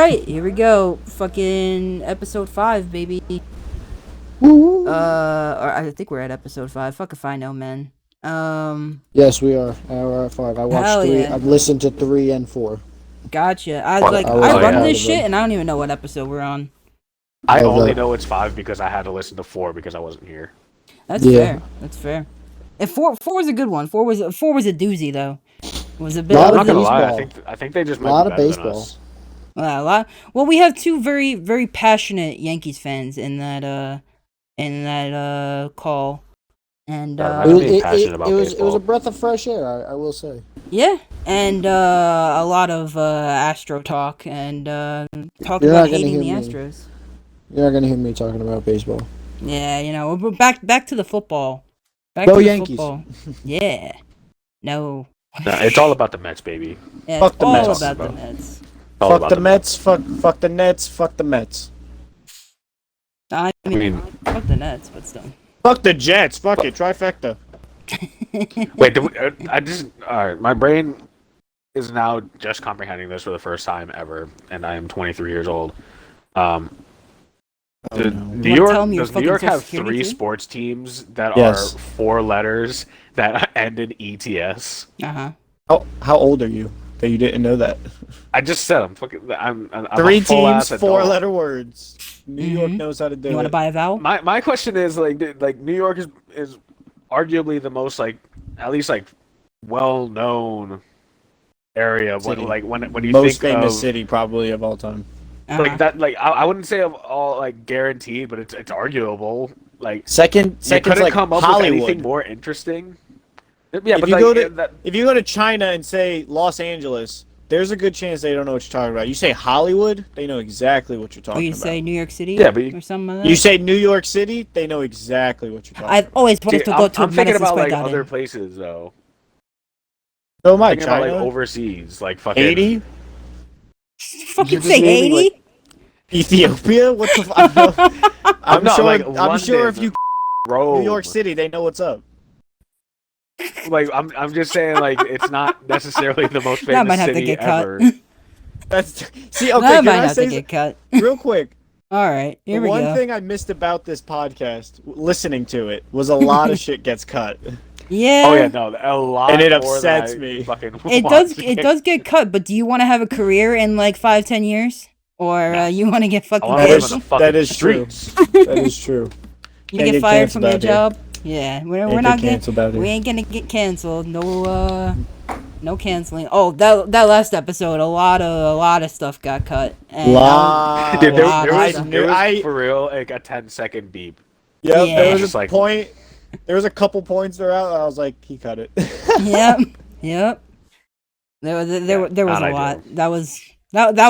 right, here we go. Fucking episode 5, baby. Or I think we're at episode 5. Fuck if I know, man. Yes, we are. We're at 5. I watched Hell 3. yeah. I've listened to 3 and 4. Gotcha. I What? like Oh, I yeah. run Yeah. this shit and I don't even know what episode we're on. I Oh, only the- know it's 5 because I had to listen to 4 because I wasn't here. That's Yeah. fair. That's fair. And four was a good one. Four was a doozy though. It was a bit. Lot I'm of not gonna lie. baseball. I think they just A might lot be of better baseball. than us. A lot. Well, we have two very very passionate Yankees fans in that call, and I It don't was, being it, passionate it, about it was it was baseball. a breath of fresh air. I will say. yeah, and a lot of Astro talk and talk You're about not gonna hating the hear me. Astros. You're not gonna hear me talking about baseball. Yeah, we're back to the football. Back Go to the Yankees. football. Yeah. No. No, it's all about the Mets, baby. Yeah, Fuck it's the all Mets. about the Mets. All Fuck about the Mets. Fuck the Nets. Fuck the Mets. I I mean, mean, fuck the Nets, but still. Fuck the Jets. Fuck it. Trifecta. wait. I just. All right. My brain is now just comprehending this for the first time ever, and I am 23 years old. Oh, New wanna York, tell me your does New fucking York Social have Security 3 too? sports teams that Yes. are 4 letters that end in ETS? How old are you that you didn't know that? I just said I'm 3 a full-ass teams, adult. 4-letter words. New York Mhm. knows how to do You want to it. buy a vowel? My question is like New York is arguably the most at least well known area City. when you Most think famous of city probably of all time. that I wouldn't say of all guaranteed, but it's arguable. Like Second's you couldn't like come up Hollywood. with anything more interesting. Yeah, If but you like, go to that, if you go to China and say Los Angeles, there's a good chance they don't know what you're talking about. You say Hollywood, they know exactly what you're Or talking you about. say New York City? Yeah, but you- or something like that? You say New York City, they know exactly what you're talking I've always wanted dude, to go to I'm thinking Madison about Square like Garden. other places though. about. So am I, Thinking about China? like overseas, like fucking Haiti? Fucking You're say just naming, Haiti? Ethiopia? What the fuck? I'm not, sure, like, I'm sure if London. you Rome. New York City, they know what's up. Like I'm just saying like it's not necessarily the most That might famous have to city get cut. ever. That's see, That okay, might can I have say to get cut. real quick? Alright, here The we one go. thing I missed about this podcast, listening to it, was a lot of shit gets cut. Yeah. Oh yeah, no, a lot. And it more than upsets I me. Fucking It want. does get cut, but do you want to have a career in like 5-10 years? Or No. you want to get I fucking want to live in the fired? fucking That is true. streets. That is true. You Can't get get fired canceled from your out here. job? Yeah, we're Can't not get getting canceled out we here. ain't gonna get canceled. No canceling. Oh, that last episode, a lot of stuff got cut. And Lot. Dude, there, Wow, there was, I- there was I- for real like a 10-second beep. Yep, Yeah. there was Just a like- point. There was a couple points there out. I was like, he cut it. Yep. There was a how'd I lot. do? That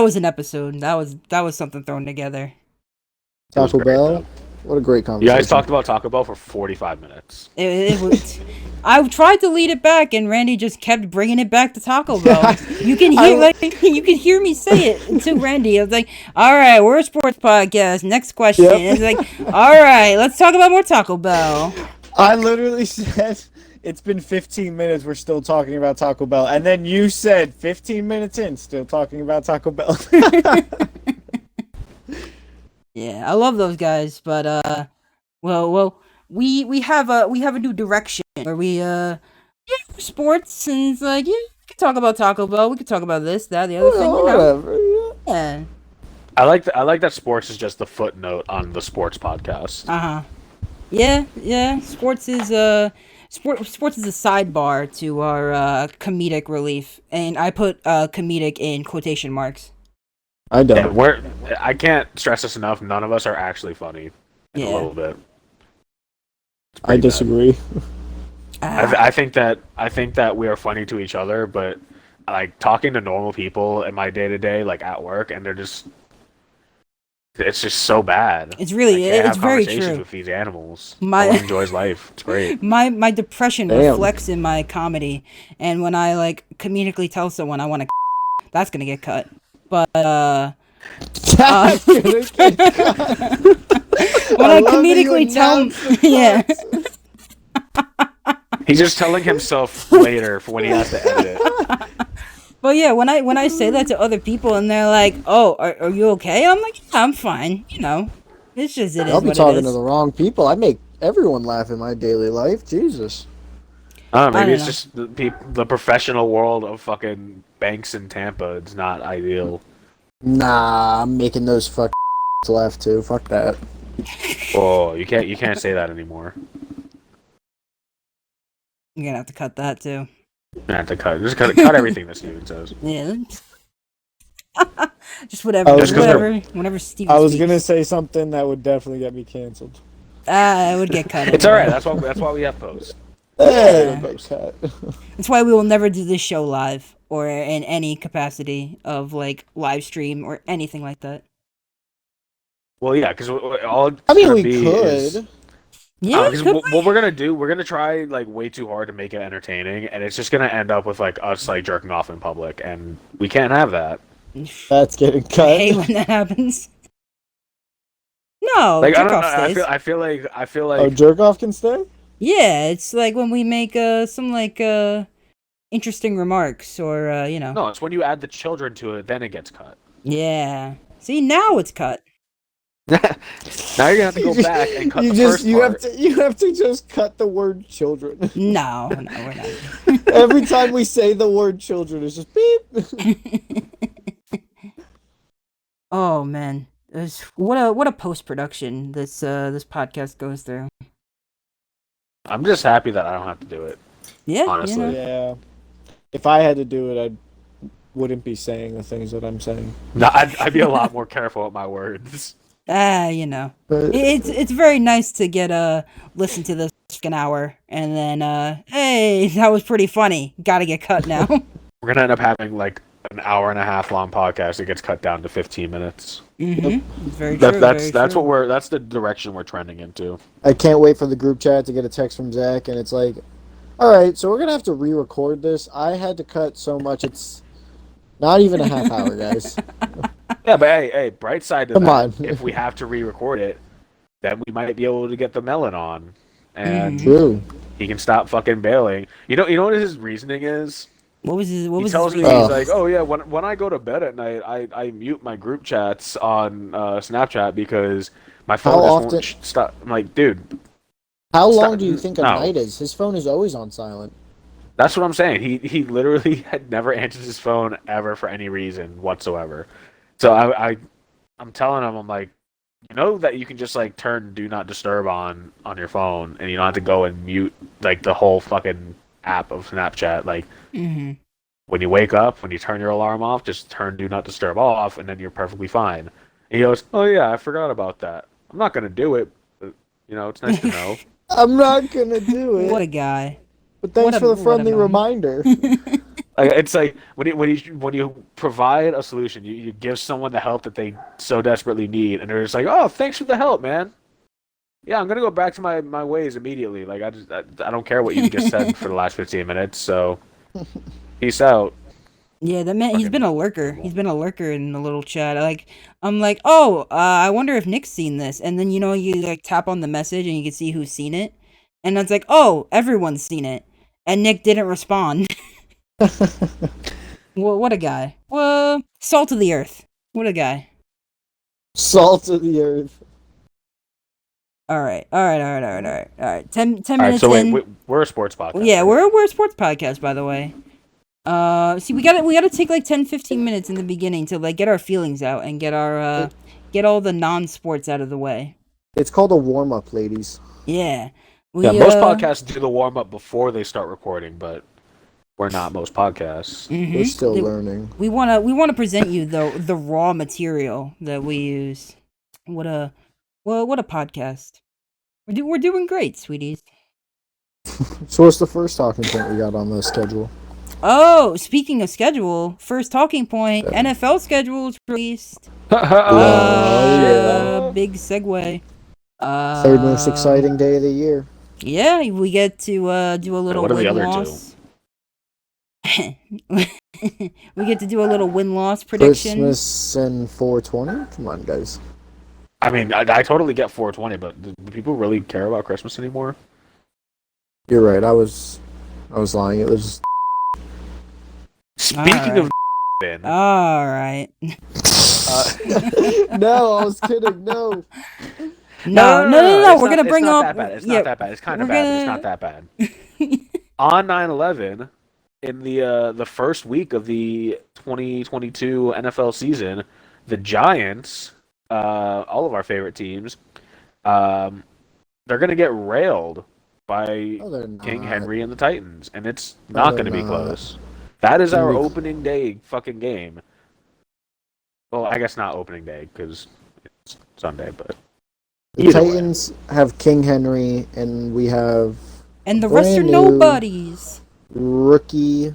was an episode. That was something thrown together. It was Taco great, Bell. though. What a great You conversation. guys talked about Taco Bell for 45 minutes. It was. I tried to lead it back, and Randy just kept bringing it back to Taco Bell. You can hear you can hear me say it to Randy. I was like, "All right, we're a sports podcast. Next question." Yep. And it's like, "All right, let's talk about more Taco Bell." I literally said, it's been 15 minutes, we're still talking about Taco Bell. And then you said, 15 minutes in, still talking about Taco Bell. Yeah, I love those guys, but well, we have a new direction where we sports and it's like we can talk about Taco Bell, we can talk about this, that, the other thing, you know. Whatever. Yeah. I like that sports is just the footnote on the sports podcast. Yeah. Sports is sports is a sidebar to our comedic relief, and I put comedic in quotation marks. I And don't. I can't stress this enough. None of us are actually funny. Yeah. A little bit. It's I pretty bad. disagree. I think that we are funny to each other, but like talking to normal people in my day to day, like at work, and it's just so bad. It's really I can't it's have very conversations true. with these animals. My- No one enjoys life. It's great. My depression Damn. reflects in my comedy, and when I like comedically tell someone I want to, that's gonna get cut. But when I love that you comedically tell, announce the yeah, cuts. He's just telling himself later for when he has to edit it. But yeah, when I say that to other people and they're like, "Oh, are you okay?" I'm like, "Yeah, I'm fine." You know, it's just it is I'll be what it talking to is. the wrong people. I make everyone laugh in my daily life. Jesus. I don't know, I maybe don't it's know. just the professional world of fucking banks in Tampa. It's not ideal. Nah, I'm making those fuck laugh too. Fuck that. Oh, you can't say that anymore. You're gonna have to cut that too. You have to cut everything that Steven says. Yeah. Just I whatever, was gonna- whenever Steven I was speaks. gonna say something that would definitely get me canceled. It would get cut. It's all right. anyway. That's why we have posts. Yeah. Okay. That's why we will never do this show live or in any capacity of like live stream or anything like that. Well, yeah, because all it's I mean, gonna we be could. is Yeah, because what we're gonna do, we're gonna try like way too hard to make it entertaining, and it's just gonna end up with like us like jerking off in public, and we can't have that. That's getting I cut. hate when that happens. No, Like I jerk don't know. off stays. I feel Oh, like jerk off can stay? Yeah, it's like when we make some like interesting remarks or you know. no. It's when you add the children to it, then it gets cut. Yeah. See, now it's cut. Now you're gonna have to go back and cut you the just first you part. have to just cut the word children. No, we're not. Every time we say the word children, it's just beep. Oh man, what a post production this podcast goes through. I'm just happy that I don't have to do it. Yeah, Honestly. you know. Yeah. If I had to do it, I wouldn't be saying the things that I'm saying. No, I'd be a lot more careful with my words. You know, But it's very nice to get listen to this for an hour and then hey, that was pretty funny. Got to get cut now. We're gonna end up having like an hour and a half long podcast that gets cut down to 15 minutes. It's very true. That's what that's the direction we're trending into. I can't wait for the group chat to get a text from Zach, and it's like, all right, so we're gonna have to re-record this. I had to cut so much; it's not even a half hour, guys. Yeah, but hey, bright side to Come that, on. if we have to re-record it, then we might be able to get the melon on, and True. he can stop fucking bailing. You know what his reasoning is? What was his? What He was tells his me reason? he's like, oh yeah, when I go to bed at night, I mute my group chats on Snapchat because my phone How just often- won't stop. I'm like, dude, How long Stop- do you think a no. night is? His phone is always on silent. that's what I'm saying. He literally had never answered his phone ever for any reason whatsoever. So I'm telling him, I'm like, you know that you can just like turn do not disturb on your phone, and you don't have to go and mute like the whole fucking app of Snapchat. Like when you wake up, when you turn your alarm off, just turn do not disturb off, and then you're perfectly fine. And he goes, oh yeah, I forgot about that. I'm not gonna do it, but you know, it's nice to know. I'm not gonna do it. What a guy. But thanks what a- for the what a friendly man. reminder. Like, it's like when you provide a solution, you give someone the help that they so desperately need, and they're just like, "Oh, thanks for the help, man. Yeah, I'm gonna go back to my ways immediately. Like I don't care what you just said for the last 15 minutes. So peace out." Yeah, that man, he's Fucking been a lurker. terrible. He's been a lurker in the little chat. I'm like, oh, I wonder if Nick's seen this. And then, you know, you like tap on the message and you can see who's seen it. And it's like, oh, everyone's seen it. And Nick didn't respond. Well, what a guy. Well, salt of the earth. What a guy. Salt of the earth. All right. 10 All right, minutes so in. wait, we're a sports podcast. Yeah, right? we're a sports podcast, by the way. See, we gotta take like 10-15 minutes in the beginning to like get our feelings out and get our get all the non-sports out of the way. It's called a warm up, ladies. Yeah. Yeah, most podcasts do the warm up before they start recording, but we're not most podcasts. We're still They- learning. We wanna present you the raw material that we use. What a podcast. We're doing great, sweeties. So what's the first talking point we got on the schedule? Oh, speaking of schedule, first talking point, NFL schedule is released. yeah. Big segue. Third most exciting day of the year. Yeah, we get to do a little what are the win other loss. We get to do a little win loss prediction. Christmas and 420? Come on, guys. I mean, I totally get 420, but do people really care about Christmas anymore? You're right. I was lying. It was Speaking Alright. of in. All right. No, I was kidding. No. No. We're gonna It's bring not up. that bad. It's yeah, not that bad. It's kind of we're bad, but it's not gonna- that bad. On 9/11, in the first week of the 2022 NFL season, the Giants, all of our favorite teams, they're gonna get railed by No, they're not. King Henry and the Titans, and it's No, not they're going to be not. close. That is our Gonna be- opening day fucking game. Well, I guess not opening day because it's Sunday, but The either way. Titans have King Henry, and we have and the rest are brand new- nobodies. rookie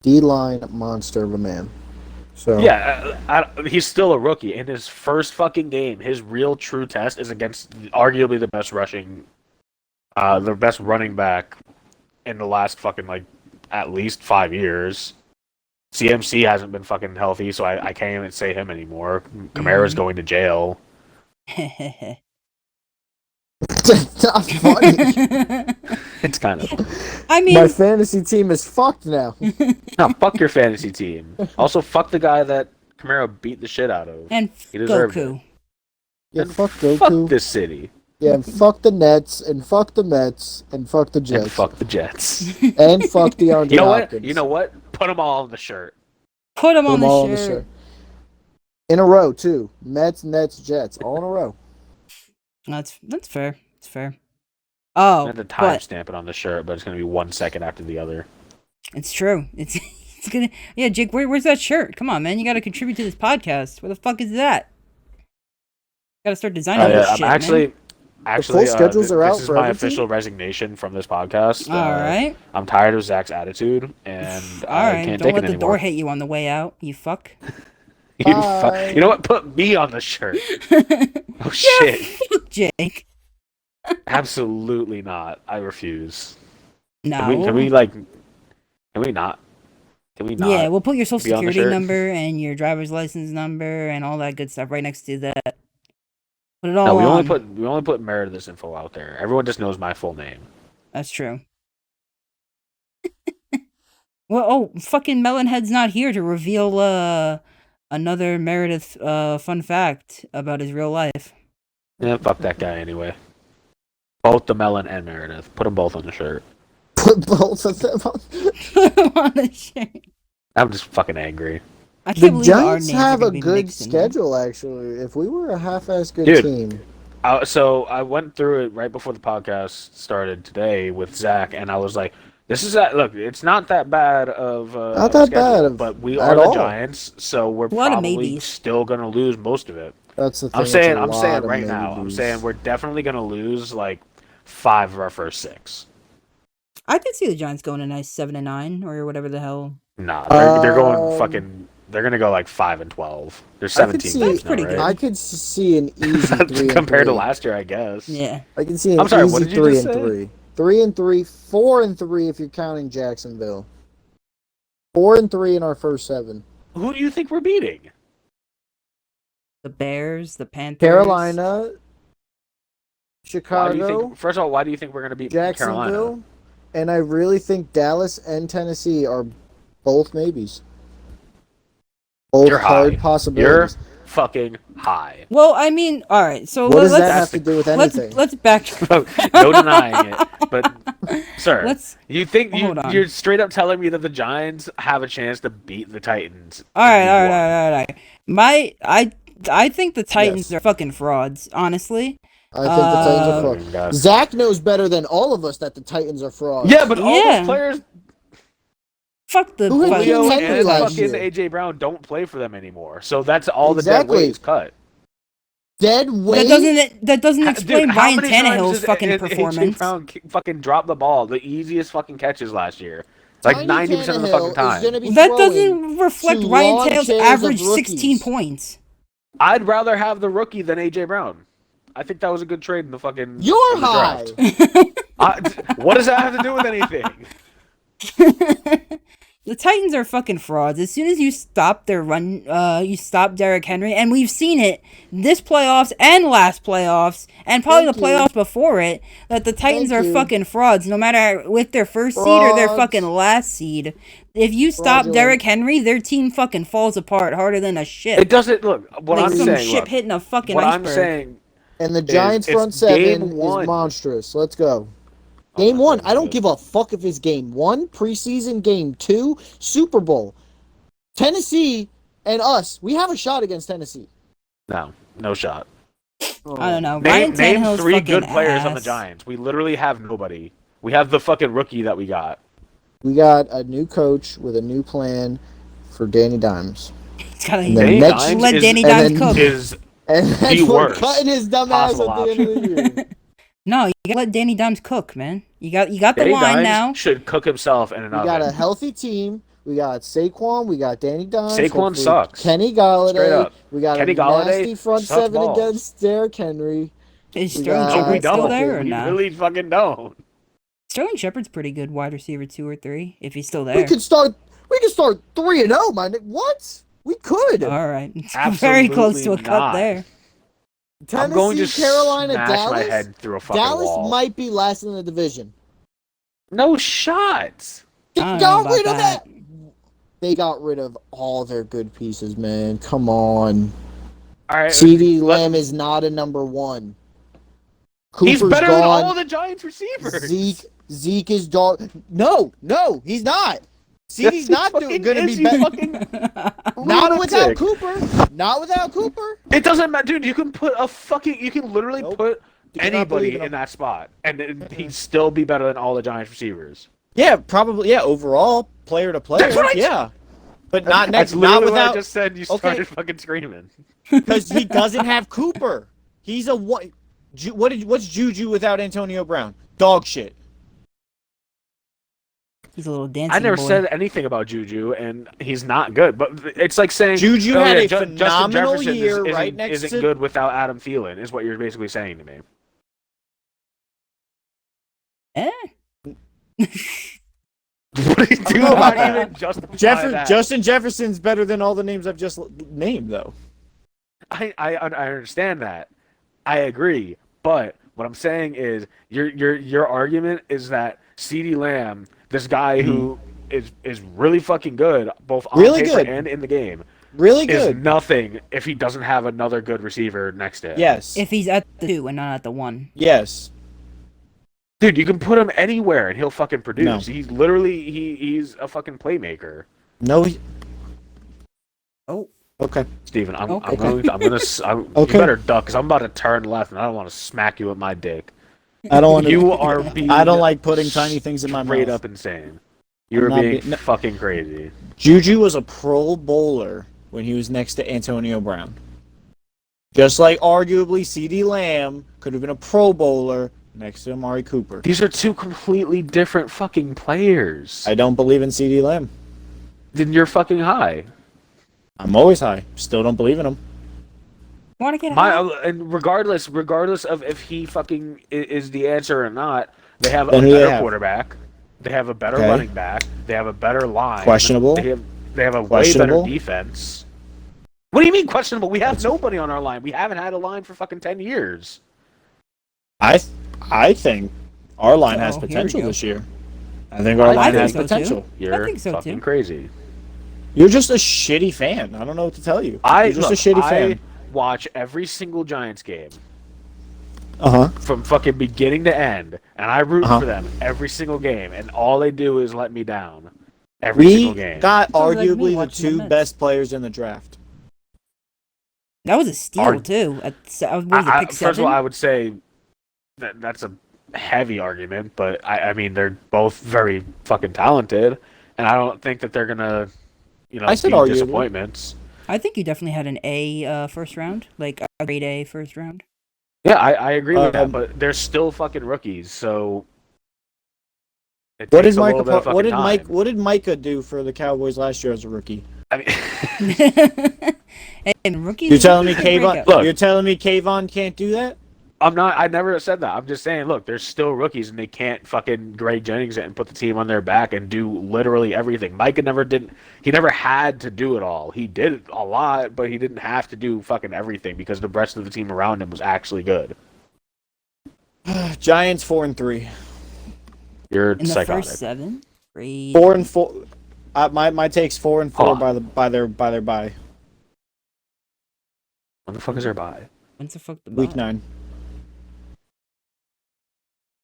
D-line monster of a man. So Yeah, he's still a rookie. In his first fucking game, his real true test is against arguably the best the best running back in the last fucking like at least 5 years. CMC hasn't been fucking healthy, so I can't even say him anymore. Kamara's going to jail. it's not funny. It's kind of I mean, My fantasy team is fucked now. no. Fuck your fantasy team. Also, fuck the guy that Kamara beat the shit out of. and He deserved Goku. Yeah, And fuck Fuck Goku. this city. Yeah, and fuck the Nets, and fuck the Mets, and fuck the And Jets, fuck the Jets. and fuck DeAndre You know what? Hopkins. You know what? Put them all on the shirt. Put him Put on them all the shirt. In a row too. Mets, Nets, Jets, all in a row. That's fair. It's fair. Oh, I had to but timestamp it on the shirt, but it's gonna be 1 second after the other. it's true. It's gonna. Yeah, Jake, where's that shirt? Come on, man. You got to contribute to this podcast. Where the fuck is that? Got to start designing this I'm shit, actually, schedules are out this is for my everything? official resignation from this podcast. man. All right. I'm tired of Zach's attitude, and All I right. can't Don't take let it the door anymore. hit you on the way out. You fuck. You, Bye. you know what? Put me on the shirt. Oh Yeah, shit! fuck Jake. Absolutely not. I refuse. No. Can we like? Can we not? Can we not? Yeah, we'll put your social be on the security shirt? number and your driver's license number and all that good stuff right next to that. Put it all No, we on. only put Meredith's info out there. Everyone just knows my full name. That's true. Well, fucking Melonhead's not here to reveal another Meredith fun fact about his real life. Yeah, fuck that guy anyway. Both the Melon and Meredith. Put them both on the shirt. Put both of them on. On the shirt. I'm just fucking angry. I can't The believe our Giants names are have gonna a be good mixed in there. schedule, actually. If we were a half-ass good Dude. team, So I went through it right before the podcast started today with Zach, and I was like, "This is look. It's not that bad of Not of a that schedule, bad of- but we at are the all. Giants, so we're A lot of probably maybes. still gonna lose most of it." that's the thing. I'm it's saying, a I'm lot saying of right now, I'm maybes. saying we're definitely gonna lose like 5 of our first 6. I could see the Giants going a nice 7-9 or whatever the hell. Nah, they're going Um, fucking. They're gonna go like 5-12. There's I could 17 see- games That's pretty now, good. right? I could see an easy 3 Compared to and 3. last year, I guess. Yeah. I can see an I'm sorry, easy what did you 3 just and say? 3. 3 and 3, 4 and 3 if you're counting Jacksonville. 4 and 3 in our first 7. Who do you think we're beating? The Bears, the Panthers. Carolina, Why do you Chicago, think? First of all, why do you think we're gonna beat Carolina? Jacksonville, and I really think Dallas and Tennessee are both maybes. Both You're hard high. possibilities. Fucking high. Well, I mean, all right. So What does let's that have to do with anything? let's back. No denying it. But, sir, Let's. you think Hold on. you're straight up telling me that the Giants have a chance to beat the Titans? All right, in all week right, one? all right. I think the Titans Yes. are fucking frauds. Honestly. I think the Titans are Oh, frauds. God. Zach knows better than all of us that the Titans are frauds. Yeah, but all Yeah. those players, Fuck the. Who had fuck- King Julio Henry and last fucking year? AJ Brown, don't play for them anymore. So that's all the dead Exactly. weight is cut. Dead weight. That doesn't explain Dude, how Ryan many times Tannehill's does fucking AJ performance. Brown fucking dropped the ball, the easiest fucking catches last year. Like Tiny 90% of the Tannehill fucking is time. gonna be That throwing doesn't reflect to Ryan lawn Tannehill's chairs of average rookies. 16 points. I'd rather have the rookie than AJ Brown. I think that was a good trade in the fucking. You're in the high. draft. What does that have to do with anything? The Titans are fucking frauds. As soon as you stop their run, you stop Derrick Henry, and we've seen it this playoffs and last playoffs, and probably Thank the you. playoffs before it, that the Titans Thank are you. fucking frauds, no matter with their first seed or their Frauds. fucking last seed. If you stop Fraudulent. Derrick Henry, their team fucking falls apart harder than a ship. It doesn't look. What like I'm some saying. ship Look, hitting a fucking what iceberg. I'm saying. And the Giants' it's front seven game is one. monstrous. Let's go. Oh, Game my one. goodness. I don't give a fuck if it's game one, preseason, game two, Super Bowl. Tennessee and us, we have a shot against Tennessee. No shot. I don't know. Ryan Name Tannehill's three fucking good players on the ass. Giants. We literally have nobody. We have the fucking rookie that we got. We got a new coach with a new plan for Danny Dimes. He's gotta And then Danny next- Dimes let is- Danny and Dimes then- cook. is And then The we're worst cutting his dumb ass possible at the end of the year. No, you gotta let Danny Dimes cook, man. You got the Danny line Dimes now. should cook himself in an We oven. got a healthy team. We got Saquon. We got Danny Dimes. Saquon hopefully sucks. Kenny Straight Galladay. up. We got Kenny a Galladay nasty front sucks seven balls. against Derrick Henry. Is We Sterling got- No, we Shepard still don't. there or We not? really fucking don't. Sterling Shepard's pretty good wide receiver 2 or 3 if he's still We there. could start 3-0, my nigga. What? We could. All right, very Absolutely close to a cut not. there. Tennessee, I'm going to Carolina, smash Dallas. my head through a fucking Dallas wall. might be last in the division. No shot. They I don't know got about rid of that. that. They got rid of all their good pieces, man. Come on. All right. CD let- Lamb is not a number one. He's Cooper's better than gone. all the Giants receivers. Zeke is dog. No, he's not. CD's not going to be better. Not without lunatic. Cooper. Not without Cooper. It doesn't matter, dude. You can put you can literally Nope. put Do not believe anybody in him. in that spot, and he'd still be better than all the Giants receivers. Yeah, probably. Yeah, overall, player to player. That's what I- Yeah, but not next. That's literally Not what I without just said. You Okay. started fucking screaming. because he doesn't have Cooper. He's a what? What's Juju without Antonio Brown? Dog shit. He's a little dancing I never boy. said anything about Juju, and he's not good. But it's like saying Juju oh, had yeah, a Justin phenomenal Jefferson year isn't, right next isn't to- good without Adam Thielen. Is what you're basically saying to me. Eh? What do you do know about about that. even justify that? Justin Jefferson's better than all the names I've just named, though. I understand that. I agree. But what I'm saying is your argument is that CeeDee Lamb, this guy who is really fucking good, both on Really paper good. and in the game, Really is good. nothing if he doesn't have another good receiver next to him. Yes. If he's at the 2 and not at the 1. Yes. Dude, you can put him anywhere and he'll fucking produce. No. He's literally he's a fucking playmaker. No. Oh. Okay. Steven, I'm Okay. gonna you Okay. better duck because I'm about to turn left and I don't want to smack you with my dick. I don't want to. You are being I don't like putting tiny things in my straight mouth. up insane. You're not being no. fucking crazy. Juju was a Pro Bowler when he was next to Antonio Brown. Just like arguably CeeDee Lamb could have been a Pro Bowler next to Amari Cooper. These are two completely different fucking players. I don't believe in CeeDee Lamb. Then you're fucking high. I'm always high. Still don't believe in him. Want to get high? And regardless of if he fucking is the answer or not, they have a Then who they better have? quarterback. They have a better Okay. running back. They have a better line. Questionable. They have a way better Questionable. defense. What do you mean questionable? We have nobody on our line. We haven't had a line for fucking 10 years. I think our line has Oh, here we potential go. this year. I think our I line think has so, too. potential. You're think so, fucking too. crazy. You're just a shitty fan. I don't know what to tell you. You're just a shitty fan. watch every single Giants game Uh-huh. from fucking beginning to end, and I root Uh-huh. for them every single game, and all they do is let me down every single We game. got Sounds like me arguably the watching the two Mets. best players in the draft. That was a steal, Are- too. What was it, pick First of all, 7? I would say that's a heavy argument, but I mean they're both very fucking talented, and I don't think that they're gonna, I said be arguably. disappointments. I think you definitely had an A first round. Like a grade A first round. Yeah, I agree with that, Um, but they're still fucking rookies, so. It What takes did a little Micah? bit of What did fucking Mike? time. What did Micah do for the Cowboys last year as a rookie? I mean, And rookies. You're telling me rookies are Kayvon? breakout. Look. You're telling me Kayvon can't do that? I'm not. I never said that. I'm just saying. Look, they're still rookies, and they can't fucking Greg Jennings it and put the team on their back and do literally everything. Micah never did. He never had to do it all. He did a lot, but he didn't have to do fucking everything because the rest of the team around him was actually good. Giants 4-3. You're In the psychotic. first 7? Crazy. 4-4. My take's 4-4 Hold by their bye. When the fuck is their bye? When's the fuck the Week bye? 9.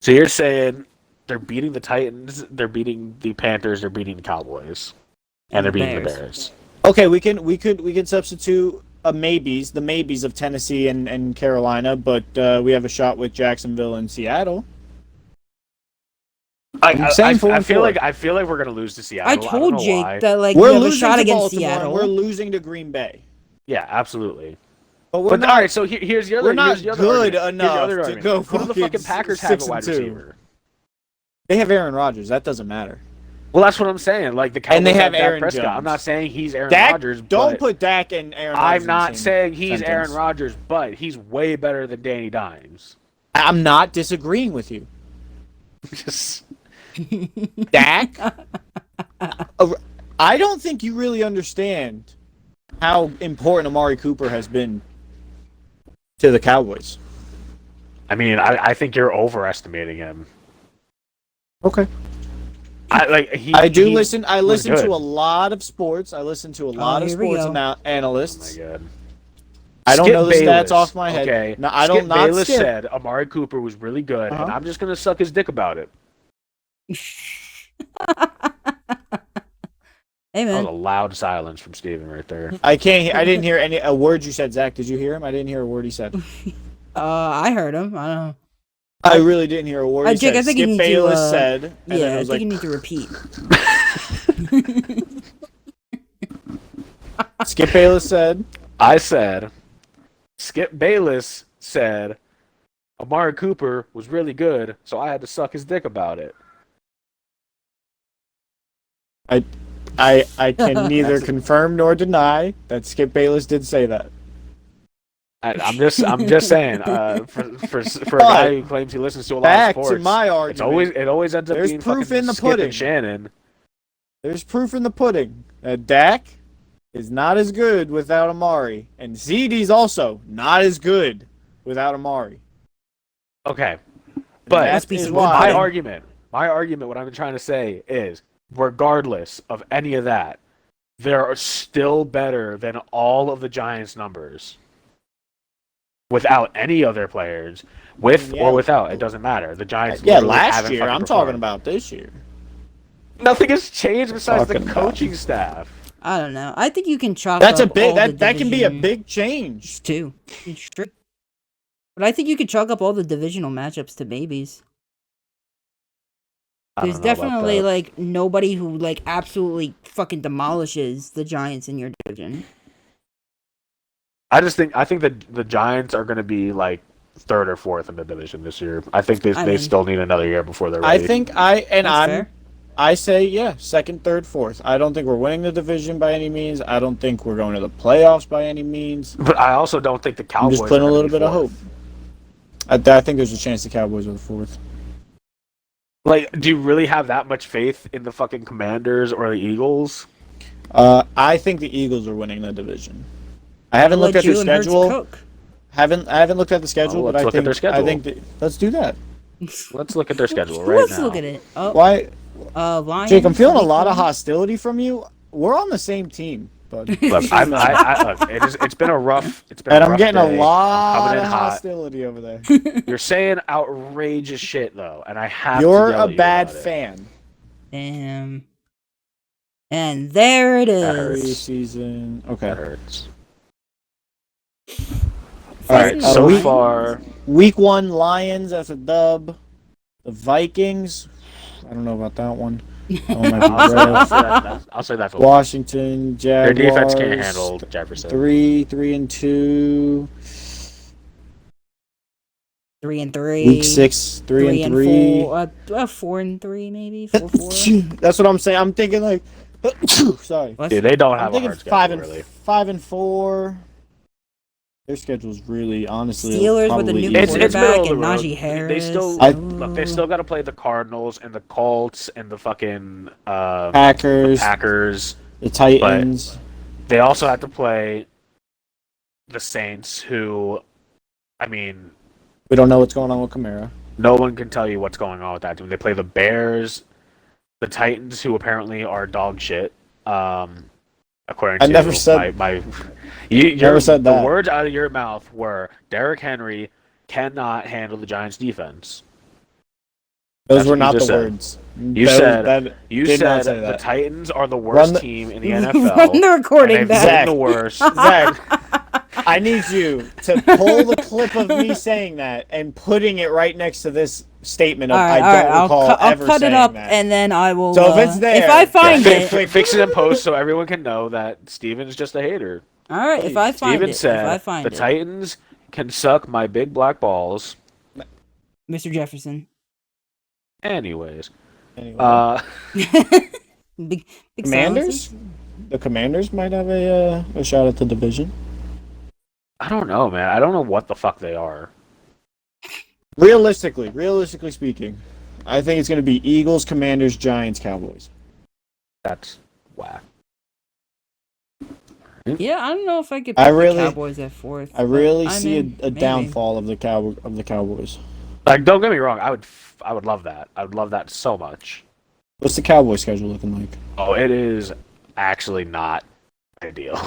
So you're saying they're beating the Titans, they're beating the Panthers, they're beating the Cowboys, and they're beating the Bears. Okay, we can substitute the maybes of Tennessee and Carolina, but we have a shot with Jacksonville and Seattle. I feel 4-4. like we're gonna lose to Seattle. I don't told know Jake why. that like We're we have a losing shot to against Baltimore. Seattle. We're losing to Green Bay. Yeah, absolutely. But we're But not. all right, so here's the other. we're not here's the other good argument. Here's the enough other to argument. go Who do the fucking Packers have at wide 6-2. receiver? They have Aaron Rodgers. That doesn't matter. Well, that's what I'm saying. Like the Cowboys And they have Dak Aaron Prescott. Jones. I'm not saying he's Aaron Dak, Rodgers. don't but put Dak and Aaron Rodgers I'm in not the same saying he's sentence. Aaron Rodgers, but he's way better than Danny Dimes. I'm not disagreeing with you. Just Dak, I don't think you really understand how important Amari Cooper has been to the Cowboys. I mean, I think you're overestimating him. Okay. I listen. I was listen to good. a lot of sports. I listen to a lot of here we sports go. Oh analysts. my god. I don't Skip know the stats Bayless, off my head. Okay. No, I Skip don't. Not Bayless Skip. said Amari Cooper was really good, Uh-huh. and I'm just gonna suck his dick about it. Hey That was man, a loud silence from Steven right there. I can't. I didn't hear a word you said, Zach. Did you hear him? I didn't hear a word he said. I heard him. I don't know. I really didn't hear a word he Jake, said. I think you Skip need to, Bayless said. And then Yeah, it I was think like, you need to repeat. Skip Bayless said. I said, Skip Bayless said, Amari Cooper was really good, so I had to suck his dick about it. I can neither confirm nor deny that Skip Bayless did say that. I'm just saying. For a guy who claims he listens to a lot Back of sports, to my argument. it always ends up There's being proof fucking in the Skip pudding. and Shannon. There's proof in the pudding that Dak is not as good without Amari, and ZD's also not as good without Amari. Okay, And but that Must be is some why- my argument, what I'm trying to say is, regardless of any of that, they're still better than all of the Giants' numbers. Without any other players, with Yeah. or without, it doesn't matter. The Giants. Yeah, literally last haven't year. fucking I'm talking performed. about this year. Nothing has changed besides the Talking about- coaching staff. I don't know. I think you can chalk That's a up big. all the That can be a division- big change. too. It's true. But I think you could chalk up all the divisional matchups to babies. I There's don't know about definitely that. like nobody who like absolutely fucking demolishes the Giants in your division. I think that the Giants are going to be like third or fourth in the division this year. I think they I mean- still need another year before they're I ready. think That's I'm. fair. I say yeah, second, third, fourth. I don't think we're winning the division by any means. I don't think we're going to the playoffs by any means. But I also don't think the I'm Cowboys. just putting are a gonna little be bit of hope. fourth. I think there's a chance the Cowboys are the fourth. Like, do you really have that much faith in the fucking Commanders or the Eagles? I think the Eagles are winning the division. I haven't looked at their Jalen Hurts schedule. cook. I haven't looked at the schedule, Well, but let's look at their I schedule. think let's do that. Let's look at their schedule right Let's now. look at it. Oh, Why, Lions. Jake? I'm feeling a lot of Vikings. hostility from you. We're on the same team, bud. Look, look, it's been a rough. It's been And a I'm rough getting day. a lot I'm coming of in hot. hostility over there. You're saying outrageous shit though, and I have. You're to yell a at you bad about it. fan. Damn. And there it That hurts. is. Preseason. That Okay. hurts. All All right, right. so week, far, week 1 Lions. That's a dub. The Vikings. I don't know about that one. That one might be rough. I'll say that's a Washington Their Jaguars. defense can't handle Jefferson. 3-2. 3-3. Week 6, 3-3. 4-3 maybe. 4-4. That's what I'm saying. I'm thinking like, sorry. What? Dude, they don't I'm have a thinking hard schedule, really. 5-4. Their schedule's really, honestly, Steelers with a probably new easier. It's quarterback middle of the and road. Najee Harris. They still I- look. They still got to play the Cardinals and the Colts and the fucking Packers, Packers. the Titans. They also have to play the Saints, who, I mean, We don't know what's going on with Kamara. no one can tell you what's going on with that team. They play the Bears, the Titans, who apparently are dog shit. According I to never said- Never said the that. words out of your mouth were Derrick Henry cannot handle the Giants' defense. Those That's were what you not the just said. words. You That- said- that- You Did not said say the that. Titans are the Run worst the- team in the Run NFL. the recording and they've back. been the worst. Zach, I need you to pull the clip of me saying that and putting it right next to this statement of All right, I don't I'll, recall I'll ever cut it saying up that. and then I will. So if it's there, if I find Yeah, it, fix it in post so everyone can know that Steven's just a hater. all right. If I find Steven it, said if I find the it, Titans can suck my big black balls. Mr. Jefferson. Anyways, Anyway. big Commanders? silences. The Commanders might have a shot at the division. I don't know, man. I don't know what the fuck they are. Realistically speaking, I think it's going to be Eagles, Commanders, Giants, Cowboys. That's whack. Yeah, I don't know if I could I put really- the Cowboys at fourth. I but, really I see mean, a maybe. downfall of the Cowboys. Like, don't get me wrong. I would love that. I would love that so much. What's the Cowboys schedule looking like? Oh, it is actually not ideal.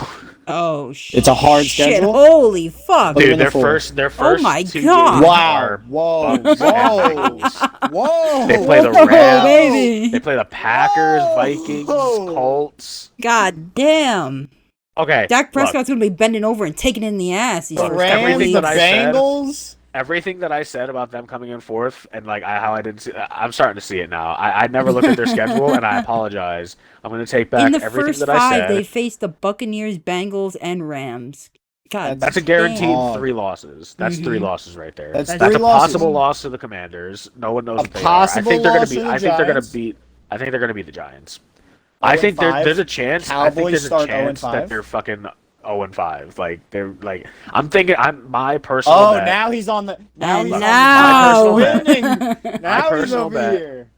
Oh shit! It's a hard schedule? Holy fuck! Dude, Dude, their four. first my 2 God. games Wow! are Whoa! Bucks and Whoa! Whoa! They play the Whoa, Rams. baby. They play the Packers, Whoa. Vikings, Colts. God damn! Okay, Dak look, Prescott's gonna be bending over and taking it in the ass. These The Look, first couple Rams, everything the that I said- Bengals. everything that I said about them coming in fourth, and like how I didn't see, I'm starting to see it now. I never looked at their schedule, and I apologize. I'm going to take back In the everything first that I five, said. they faced the Buccaneers, Bengals, and Rams. God, That's a guaranteed damn. 3 losses. That's 3 losses right there. That's That's three a losses. possible loss to the Commanders. No one knows A what they are. I possible think they're going loss to beat. to the I think they're going Giants. to beat. I think they're going to beat the Giants. Oh I and think five. there's a chance. I think Cowboys there's a start chance 0-5. that they're fucking 0-5. Like they're like. I'm thinking. I'm my personal. Oh, bet, now he's on the. Now and he's now, on the My winning. Now he's personal over bet. here.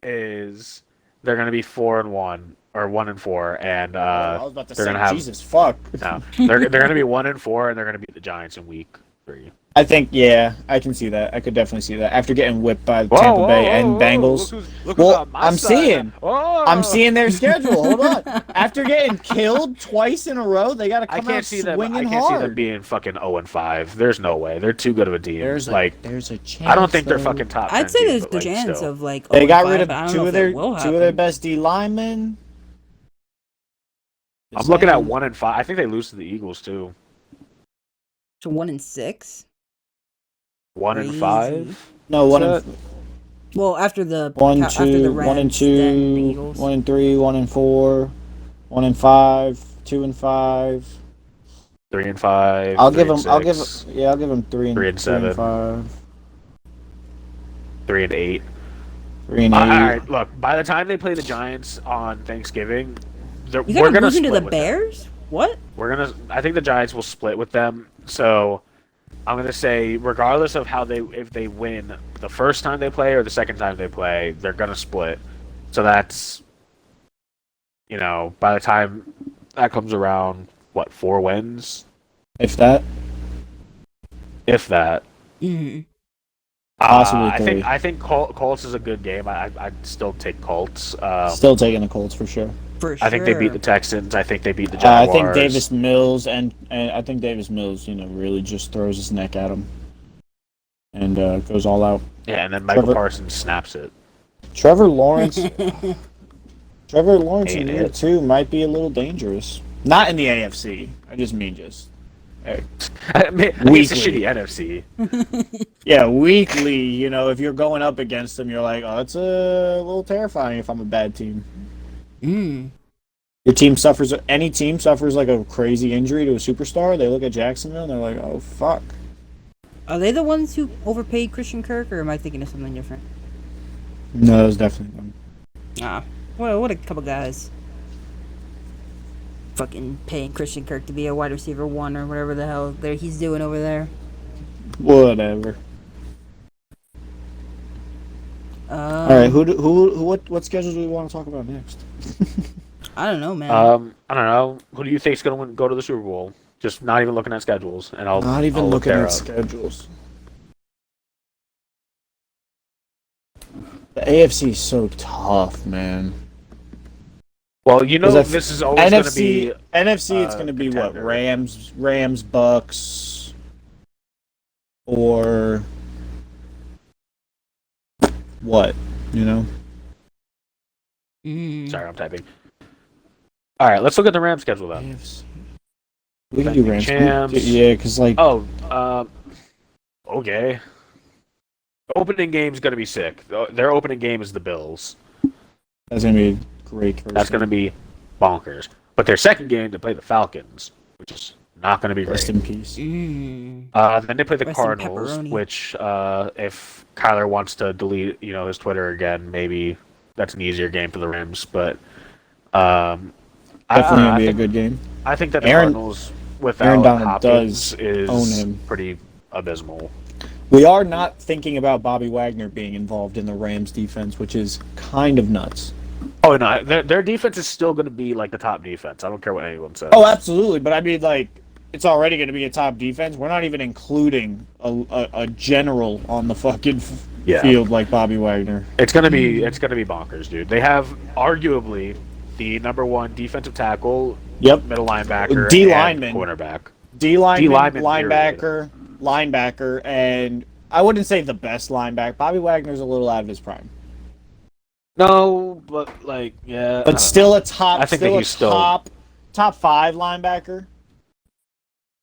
is they're going to be 4-1 or 1-4, and I was about to they're say, gonna have- Jesus fuck. no, they're going to be 1-4, and they're going to beat the Giants in week 3. I think, yeah, I can see that. I could definitely see that after getting whipped by Tampa Bay and Bengals. Look Well, on my I'm side. seeing. Whoa. I'm seeing their schedule. Hold on. After getting killed twice in a row, they got to I come can't out see them. swinging I can't see them hard. being fucking 0-5. There's no way. They're too good of a team. There's like a chance. I don't think they're though. fucking top. I'd 10 say team, there's but, the like, chance still. of like. They got 0-5, rid of but I don't two know of if their it will two of their happen. best D linemen. I'm looking at 1-5. I think they lose to the Eagles too. So 1-6. 1-5. No, one Is and Well, after the one, after the two, Rams, one and then the two, Eagles. 1 and 3, 1 and 4, 1 and 5, 2 and 5. 3-5. I'll give 3-6, them. I'll give. Yeah, I'll give them 3 and 3 and 7. 5, 3-8. 3 and 8. All right, look. By the time they play the Giants on Thanksgiving, You we're got them gonna losing to split the with them. Bears? What? We're gonna. I think the Giants will split with them. So I'm gonna say, regardless of how if they win the first time they play or the second time they play, they're gonna split. So that's, by the time that comes around, what, 4 wins, If that. if that. Mm. Possibly I 3. think Colts is a good game. I'd still take Colts. Still taking the Colts for sure. For sure. I think they beat the Texans. I think they beat the I Jaguars. think Davis Mills and I think Davis Mills, really just throws his neck at him and goes all out. Yeah, and then Michael Trevor- Parsons snaps it. Trevor Lawrence. Trevor Lawrence in Ain't year it? 2 might be a little dangerous. Not in the AFC. I just mean just. I mean, it's a Weekly. shitty NFC. Yeah, weekly. If you're going up against them, you're like, oh, it's a little terrifying if I'm a bad team. Mm. Your team suffers. Any team suffers like a crazy injury to a superstar. They look at Jacksonville and they're like, oh fuck. Are they the ones who overpaid Christian Kirk, or am I thinking of something different? No, it's definitely them. Ah, what a couple guys. fucking paying Christian Kirk to be a wide receiver 1 or whatever the hell he's doing over there. Whatever. All right, what schedules do we want to talk about next? I don't know, man. I don't know. Who do you think's going to go to the Super Bowl? Just not even looking at schedules, and I'll Not even I'll look looking there at up. schedules. The AFC is so tough, man. Well, you know 'Cause this is always going to be NFC. It's going to be what? contender. Rams, Bucks, or what? You know. Sorry, I'm typing. All right, let's look at the Rams schedule then. AFC. We can do Defending Rams. champs. Yeah, because like Okay. The opening game's going to be sick. Their opening game is the Bills. that's going to be a great. That's going to be bonkers. But their second game, they play the Falcons, which is not going to be rest great. in peace. Then they play the Rest in Cardinals, pepperoni. which if Kyler wants to delete, his Twitter again, maybe that's an easier game for the Rams. But Definitely I gonna be a think, good game. I think that the Aaron- Cardinals Aaron without Donald Hopkins does is own him. pretty abysmal. We are not thinking about Bobby Wagner being involved in the Rams defense, which is kind of nuts. Oh no, their defense is still going to be like the top defense. I don't care what anyone says. Oh, absolutely. But I mean, like, it's already going to be a top defense. We're not even including a general on the fucking Yeah. field like Bobby Wagner. It's gonna be bonkers, dude. They have arguably the number one defensive tackle, Yep. middle linebacker, D and lineman. cornerback. D lineman, lineman, linebacker, and I wouldn't say the best linebacker. Bobby Wagner's a little out of his prime, No, but like, yeah. but still a top. I think that he's still- top 5 linebacker.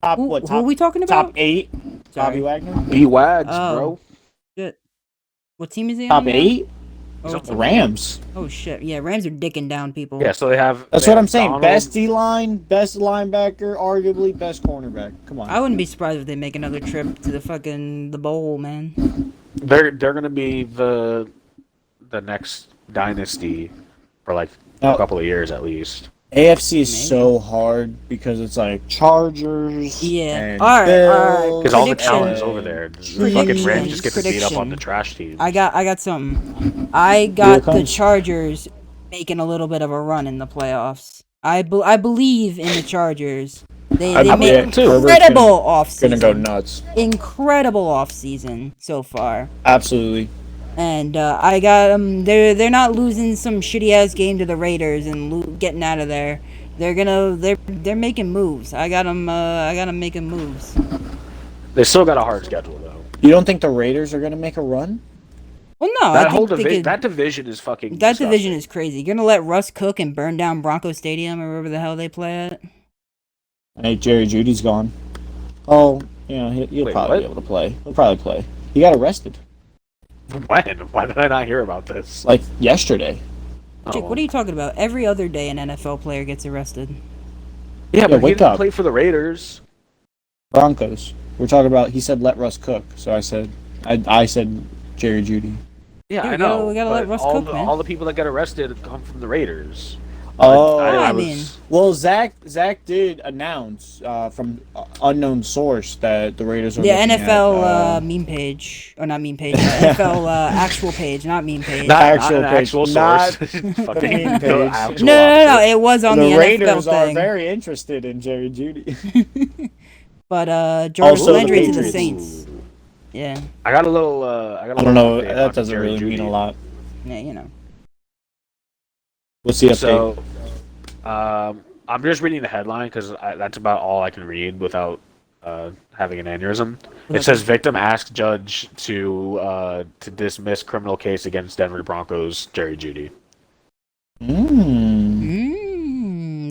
Top Who, what? who Top are we talking about? top 8. Sorry. Bobby Wagner. B Wags, Oh. bro. Shit. What team is he Top on? now? 8. Oh, He's it's The a- Rams. oh shit. Yeah, Rams are dicking down people. Yeah, so they have. That's they what have I'm saying. Donald- Best D line, best linebacker, arguably best cornerback. Come on. I wouldn't be surprised if they make another trip to the bowl, man. They're gonna be the next dynasty for like Now, a couple of years at least. AFC is Maybe. so hard because it's like Chargers. Yeah. And All right, Bills, Because all the Prediction. talent is over there. The fucking Rams just get to beat up on Prediction. the trash team. I got something. I got the comes. Chargers making a little bit of a run in the playoffs. I believe in the Chargers. They I made believe too. incredible offseason. Gonna go nuts. Incredible offseason so far. Absolutely. And I got them. They're not losing some shitty ass game to the Raiders and getting out of there. They're making moves. I got them making moves. They still got a hard schedule though. You don't think the Raiders are gonna make a run? Well, no, That I whole think division, that division is fucking. that disgusting. division is crazy. You're gonna let Russ cook and burn down Bronco Stadium or wherever the hell they play at? Hey, Jerry Judy's gone. Oh, yeah, he'll Wait, probably what? be able to play. He'll probably play. He got arrested When? Why did I not hear about this? like yesterday. Oh, Chick, what are you talking about? Every other day an NFL player gets arrested. Yeah, but he wake didn't up. play for the Raiders. Broncos. We're talking about. He said let Russ cook. So I said Jerry Judy. Yeah, Yeah, I we know. gotta- we gotta let but Russ all cook, the, man. all the people that got arrested come from the Raiders. Oh, I was- mean- well, Zach did announce from unknown source that the Raiders are The looking NFL at, meme page, or not meme page, NFL actual page, not meme page. Not Actual an page, actual not source. the Fucking meme the page. actual No, opposite. it was on the the, Raiders NFL are thing. very interested in Jerry Judy. But Jarvis Also the Landry to the Patriots. Saints. Yeah, I got a little. I don't know. update on That doesn't Jerry really mean Jeudy. a lot. yeah, you know. What's the update? So, I'm just reading the headline because that's about all I can read without having an aneurysm. It says victim asks judge to dismiss criminal case against Denver Broncos Jerry Jeudy.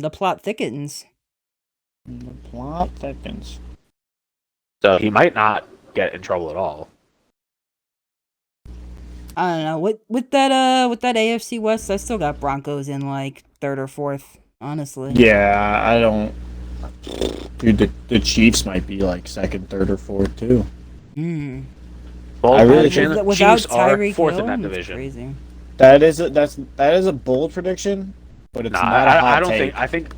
The plot thickens. The plot thickens. So he might not get in trouble at all. I don't know. With that AFC West, I still got Broncos in like third or fourth. Honestly. Yeah, I don't. Dude, the Chiefs might be like second, third, or fourth too. Well, I really the Without Chiefs are Tyreek fourth Hill, in that that's division. crazy. That is a bold prediction, but it's Nah, not a hot I don't take. think.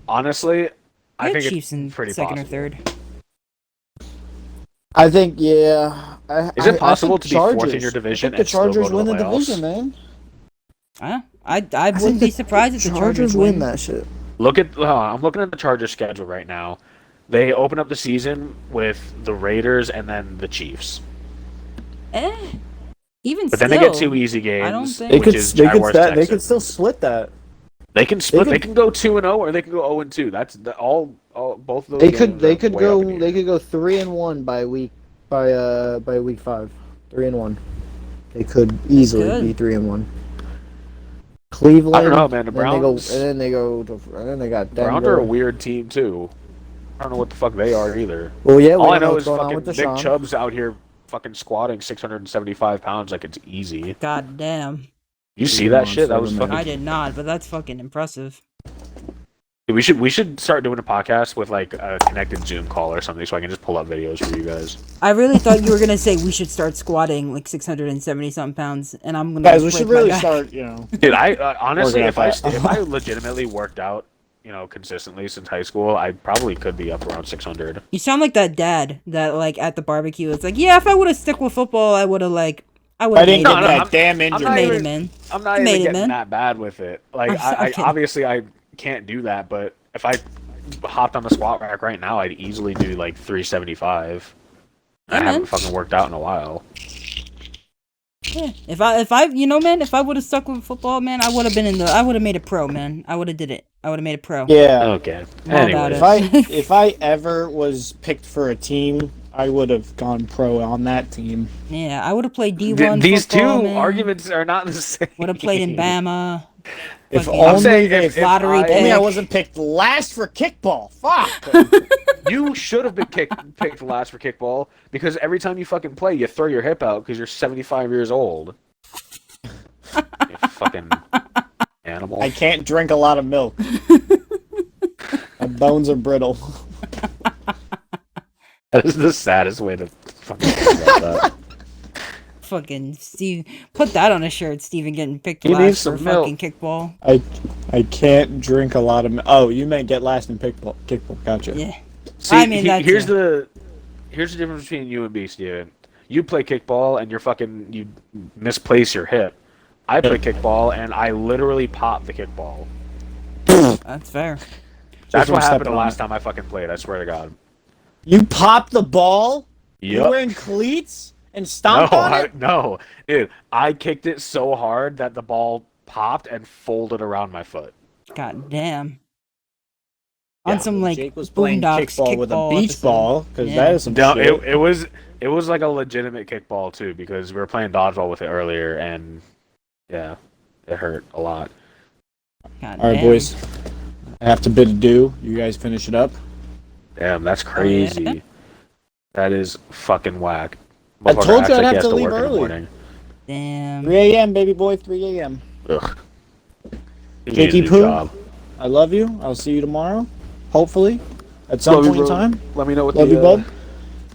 honestly, I I think Chiefs in it's pretty second possible. or third. I think, yeah. Is it I possible think to be fourth in Chargers. your division I think the and still go Chargers to the win the playoffs? division, man. I I wouldn't think be surprised if the Chargers win win. that shit. Look at I'm looking at the Chargers schedule right now. They open up the season with the Raiders and then the Chiefs. Even But still, then they get 2 easy games, I don't think- They which could is they could Jaguars, they could Texans. still split that. They can split. They could- can go 2-0 or they can go 0-2. That's all both of those. They could games are way up in the they air. could go 3-1 by week 5. 3-1. They could easily Good. be 3-1. Cleveland. I don't know, man. The and then they go Browns- and then they go to, and then they got Denver. Browns are a weird team too. I don't know what the fuck they are either. Well, yeah, we All I don't know know what's is going on fucking with Nick Deshaun. Chubb's out here fucking squatting 675 pounds like it's easy. God damn. You see He's a that shit? That monster, was man. fucking. I did not, but that's fucking impressive. We should start doing a podcast with like a connected Zoom call or something, so I can just pull up videos for you guys. I really thought you were gonna say we should start squatting like 670 something pounds, and I'm gonna. Guys, we break should my really back. start, you know. Dude, I honestly, Working if I out that. if I legitimately worked out, consistently since high school, I probably could be up around 600. You sound like that dad that like at the barbecue. It's like, yeah, if I would have stuck with football, I would have I would I have made didn't it. get no, that I'm- damn I'm injury. not Made even- it, man. I'm not You even made it, getting man. that bad with it. Like, I'm I kidding. obviously I can't do that, but if I hopped on the squat rack right now, I'd easily do like 375. Yeah, I man. haven't fucking worked out in a while. Yeah. If I, man, if I would have stuck with football, man, I would have been I would have made it pro, man. I would have did it. I would have made it pro. Yeah. Okay. How about Anyways, it? If I ever was picked for a team, I would have gone pro on that team. Yeah, I would have played D1 these two football, man. arguments are not the same. Would have played in Bama. If Fucking- only I'm saying they if lottery I- pick. only I wasn't picked last for kickball. Fuck. You should have been picked last for kickball because every time you fucking play, you throw your hip out because you're 75 years old. You fucking animal. I can't drink a lot of milk. My bones are brittle. That is the saddest way to fucking think about that. Fucking Steve, put that on a shirt. Steven getting picked He needs last for some milk. fucking kickball. I can't drink a lot of milk. Oh, you meant get last in kickball. Gotcha. Yeah. See, I mean, that here's too. the difference between you and B, Steven. You play kickball and you misplace your hip. I play kickball and I literally pop the kickball. That's fair. That's from what happened stepping the on last it. time I fucking played. I swear to God. You popped the ball? You Yup. were in cleats and stomped on it? No, dude. I kicked it so hard that the ball popped and folded around my foot. God damn. Yeah. On some like Jake was playing Boondocks kickball with a kickball beach episode. ball because Yeah. that is some No, shit. it was like a legitimate kickball too because we were playing dodgeball with it earlier and yeah, it hurt a lot. God All right, damn. boys. I have to bid adieu. You guys finish it up. Damn, that's crazy. yeah? That is fucking whack. I told you Motherfucker acts I'd like he have has to leave work in the early. morning. Damn. 3 a.m., baby boy, 3 a.m. Ugh. You need a Jakey new Poo? job. I love you. I'll see you tomorrow. Hopefully. At some Love you, point in bro. time. Let me know what Love the you, bud.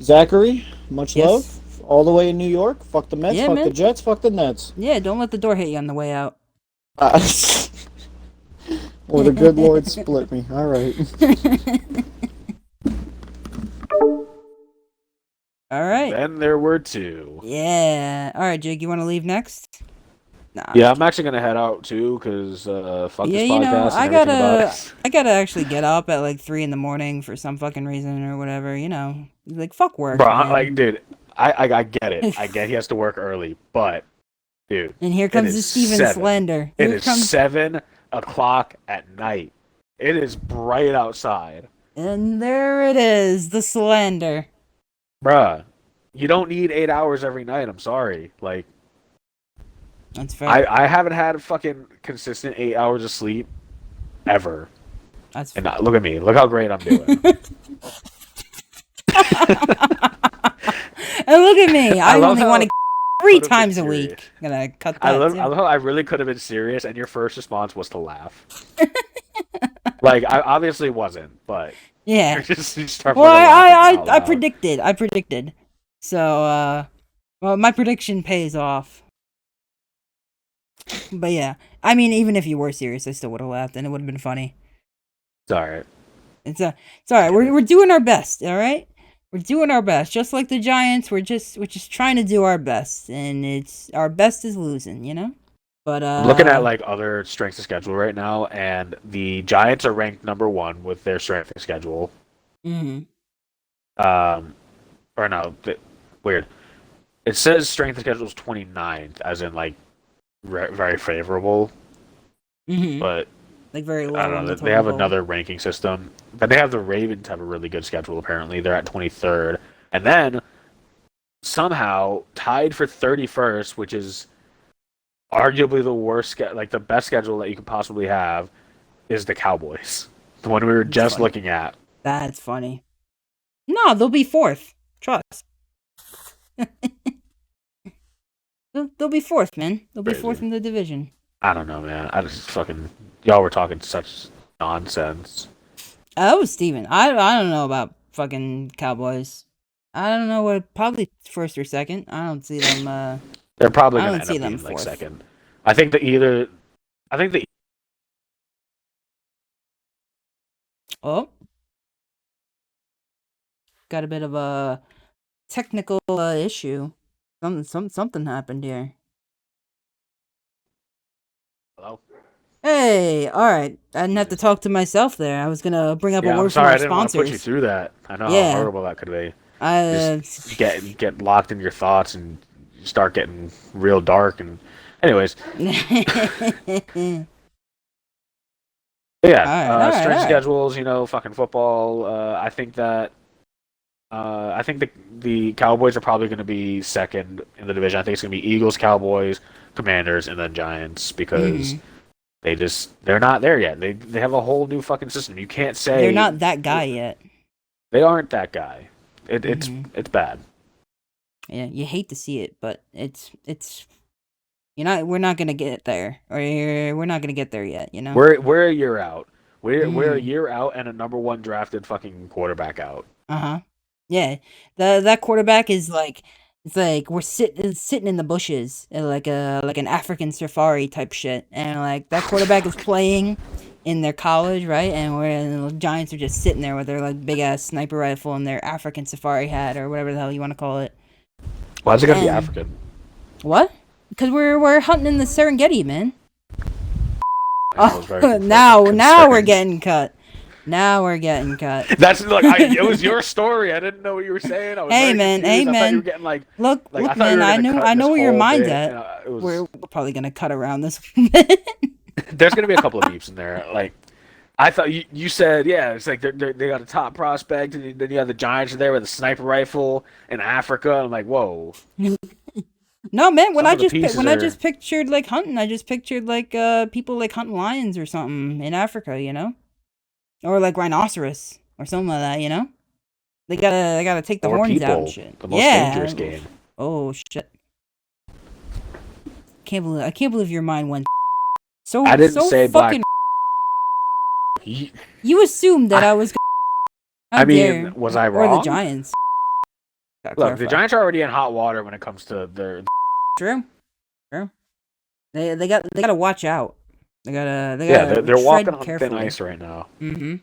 Zachary, much Yes. love. All the way in New York. Fuck the Mets, Yeah, fuck man. the Jets, fuck the Nets. Yeah, don't let the door hit you on the way out. Or the good Lord split me. All right. All right. Then there were two. Yeah. All right, Jake, you want to leave next? Nah. Yeah, I'm actually gonna head out too because fuck Yeah, this you podcast know, and I everything about gotta, it. I gotta actually get up at like 3 in the morning for some fucking reason or whatever. You know, like fuck work. Bro, man. like, dude, I get it. I get he has to work early, but dude, And here comes the is Steven 7. slander. it Here is comes, 7 o'clock at night. It is bright outside, and there it is, the slander. bruh. You don't need 8 hours every night. I'm sorry. Like, That's fair. I haven't had fucking consistent 8 hours of sleep ever. That's And fair. look at me. Look how great I'm doing. And look at me. I love only how want to 3 could've been times a serious. week. Gonna cut that. I love too. how I really could have been serious, and your first response was to laugh. Like, I obviously wasn't, but Yeah. you start Well, fucking laughing out I loud. predicted. So, well, my prediction pays off. But yeah, I mean, even if you were serious, I still would have laughed, and it would have been funny. It's all right. It's all right. We're doing our best. All right, we're doing our best. Just like the Giants, we're just trying to do our best, and it's our best is losing, you know. But I'm looking at like other strengths of schedule right now, and the Giants are ranked number 1 with their strength of schedule. Mm-hmm. Or no, weird. It says strength of schedule is 29th, as in like very favorable. Mm-hmm. But like very low. I don't know. They have another ranking system. Then they have the Ravens have a really good schedule. Apparently, they're at 23rd, and then somehow tied for 31st, which is arguably the worst, like the best schedule that you could possibly have, is the Cowboys. The one we were just looking at. That's funny. No, they'll be 4th. Trust. they'll be 4th, man. They'll be 4th in the division. I don't know, man. I just fucking y'all were talking such nonsense. Oh, Steven. I don't know about fucking Cowboys. I don't know what. Probably 1st or 2nd. I don't see them. They're probably I gonna don't end see up them being like 4th. 2nd. I think the Oh, got a bit of a technical issue. Something happened here. Hello? Hey, all right. I didn't have to talk to myself there. I was gonna bring up a I'm word sorry, from our I didn't want to put you sponsors. through that. I know Yeah. how horrible that could be. I Just get locked in your thoughts and you start getting real dark. And anyways, yeah, All right, strength all right. schedules. You know, fucking football. I think that. I think the Cowboys are probably going to be 2nd in the division. I think it's going to be Eagles, Cowboys, Commanders, and then Giants because they're not there yet. They have a whole new fucking system. You can't say They're not that guy yet. They aren't that guy. It's bad. Yeah, you hate to see it, but it's we're not gonna get there, or we're not gonna get there yet. You know, We're a year out. We're a year out and a number 1 drafted fucking quarterback out. Yeah, that quarterback is like, it's like we're sitting in the bushes, like an African safari type shit, and like that quarterback is playing in their college, right? And the Giants are just sitting there with their like big ass sniper rifle and their African safari hat or whatever the hell you want to call it. Why is it gonna be African? What? Because we're hunting in the Serengeti, man. Oh, now we're getting cut. Now we're getting cut. That's like it was your story. I didn't know what you were saying. I was Hey very man, confused. hey I thought you man. were getting like Look, I thought man. you were I gonna cut know this where your whole mind's bit, at. and, it was, We're probably gonna cut around this. There's gonna be a couple of beeps in there. Like I thought you said, yeah, it's like they got a top prospect, and then you have the Giants there with a sniper rifle in Africa. I'm like, whoa. No man, when Some I of the just pieces when I are- just pictured like hunting, I just pictured like people like hunting lions or something in Africa, you know, or like rhinoceros or something like that, you know. They gotta take the Or horns out and people, shit. the most dangerous game. Oh shit! I can't believe your mind went. So I didn't so say black. fucking. You- You assumed that I was. How I mean, dare. was I Or wrong? the Giants. Gotta Look, the clarify. Giants are already in hot water when it comes to their. True. They gotta watch out. They gotta Yeah, they're walking on carefully. thin ice right now. Mm-hmm.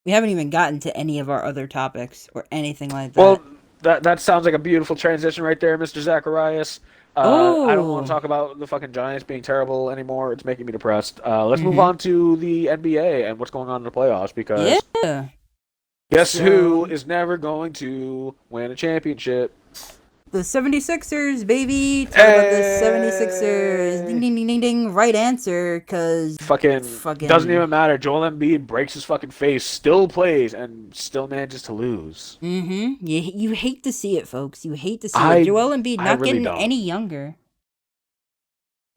We haven't even gotten to any of our other topics or anything like that. Well, that sounds like a beautiful transition right there, Mr. Zacharias. I don't want Oh. to talk about the fucking Giants being terrible anymore. It's making me depressed. Let's move Mhm. on to the NBA and what's going on in the playoffs because Yeah. guess who So- is never going to win a championship? The 76ers, baby. Talk about the Hey. 76ers. Ding, ding, ding, ding, ding. Right answer, because... Fucking doesn't even matter. Joel Embiid breaks his fucking face, still plays, and still manages to lose. Mm-hmm. You hate to see it, folks. You hate to see I- it. Joel Embiid I not really getting don't. any younger.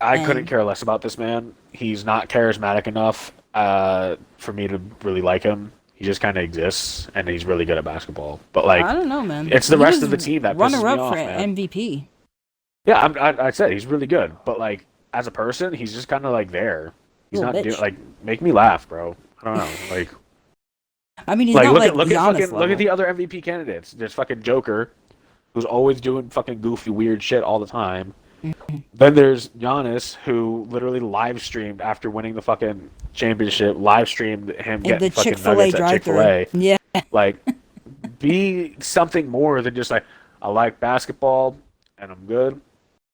I And- couldn't care less about this man. He's not charismatic enough for me to really like him. He just kind of exists, and he's really good at basketball. But like, I don't know, man. it's the He rest was of the team that pisses me runner-up off, for man. MVP. Yeah, I said he's really good, but like as a person, he's just kind of like there. He's Little not bitch. like make me laugh, bro. I don't know, like I mean, he's like not look like at look Giannis at fucking level. look at the other MVP candidates. There's fucking Joker, who's always doing fucking goofy weird shit all the time. Mm-hmm. Then there's Giannis, who literally live streamed after winning the fucking championship, live streamed him And getting the fucking Chick-fil-A nuggets at drive-thru. Chick-fil-A. Yeah. Like, be something more than just like, I like basketball and I'm good,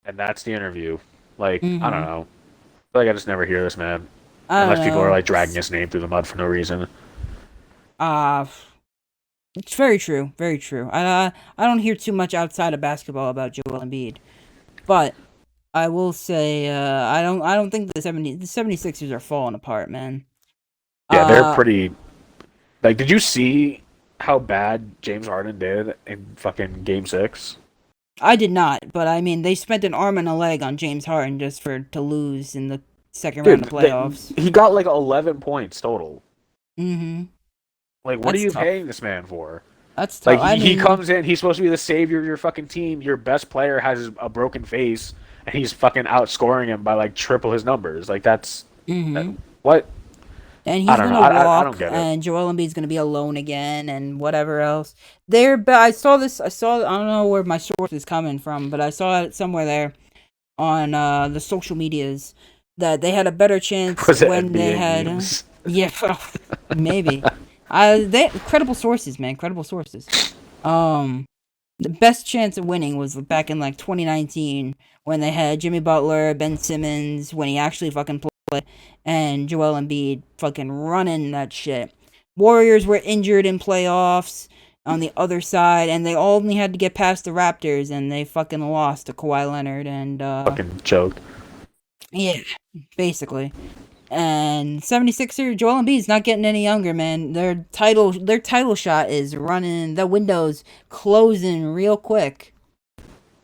and that's the interview. Like, I don't Mhm. know. I feel like I just never hear this man I don't unless people are know. like dragging his name through the mud for no reason. Uh, it's very true. Very true. I don't hear too much outside of basketball about Joel Embiid, but I will say I don't think the 76ers are falling apart, man. Yeah, they're Uh, pretty. Like, did you see how bad James Harden did in fucking Game 6? I did not, but I mean they spent an arm and a leg on James Harden just to lose in the second round Dude, of playoffs. he got like 11 points total. Mm-hmm. Like, what are That's you tough. paying this man for? That's tough. Like, I he mean, comes in, he's supposed to be the savior of your fucking team. Your best player has a broken face, and he's fucking outscoring him by like triple his numbers. Like, that's mhm. what? And he's I don't gonna know. I walk, don't get it. and Joel Embiid's gonna be alone again, and whatever else. But I saw this. I don't know where my source is coming from, but I saw it somewhere there on the social medias that they had a better chance Was it when they NBA had. memes? Yeah, maybe. They credible sources, man. Credible sources. The best chance of winning was back in like 2019 when they had Jimmy Butler, Ben Simmons, when he actually fucking played, and Joel Embiid fucking running that shit. Warriors were injured in playoffs on the other side, and they only had to get past the Raptors, and they fucking lost to Kawhi Leonard, and Fucking choked. yeah, basically. And 76er Joel Embiid's not getting any younger, man. Their title shot is running. The window's closing real quick.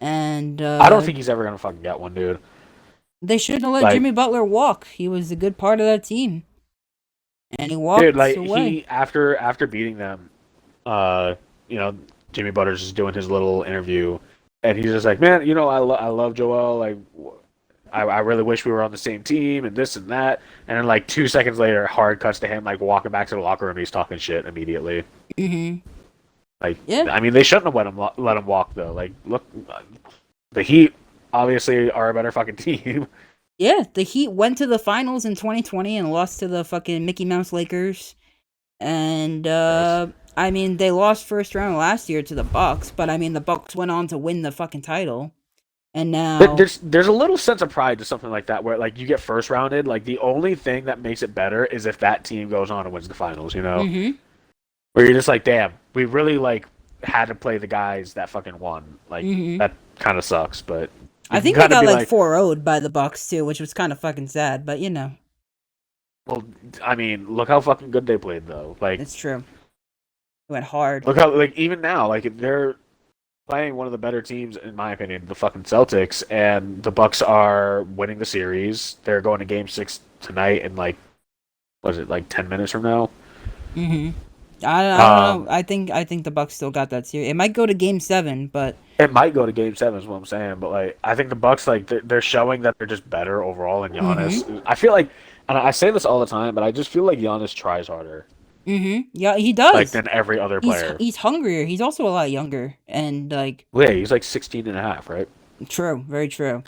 And I don't think he's ever gonna fucking get one, dude. they shouldn't have let Like- Jimmy Butler walk. He was a good part of that team, and he walked Dude, like away. he after beating them, you know, Jimmy Butler's just doing his little interview, and he's just like, man, you know, I love Joel. Like, I really wish we were on the same team and this and that. And then like 2 seconds later, hard cuts to him like walking back to the locker room. He's talking shit immediately. Mm-hmm. Like, Yeah. I mean, they shouldn't have let him walk though. Like, look, the Heat obviously are a better fucking team. Yeah, the Heat went to the finals in 2020 and lost to the fucking Mickey Mouse Lakers. And I mean, they lost first round last year to the Bucks, but I mean, the Bucks went on to win the fucking title. And now There's a little sense of pride to something like that where like you get first rounded. Like the only thing that makes it better is if that team goes on and wins the finals. You know, Mhm. where you're just like, damn, we really like had to play the guys that fucking won. Like Mhm. that kind of sucks, but I you think they gotta got be like 4-0'd by the Bucks too, which was kind of fucking sad, but you know, well, I mean, look how fucking good they played though. Like, it's true. It went hard. look how like even now, like they're playing one of the better teams in my opinion, the fucking Celtics, and the Bucks are winning the series. They're going to Game 6 tonight in like, what is it, like 10 minutes from now? Mhm. I don't know. I think the Bucks still got that series. It might go to Game 7, but It might go to Game 7 is what I'm saying, but like I think the Bucks like they're showing that they're just better overall than Giannis. I feel like, and I say this all the time, but I just feel like Giannis tries harder yeah, he does. like than every other player. He's hungrier. He's also a lot younger, and like Well, yeah, he's like 16 and a half, right? true, very true.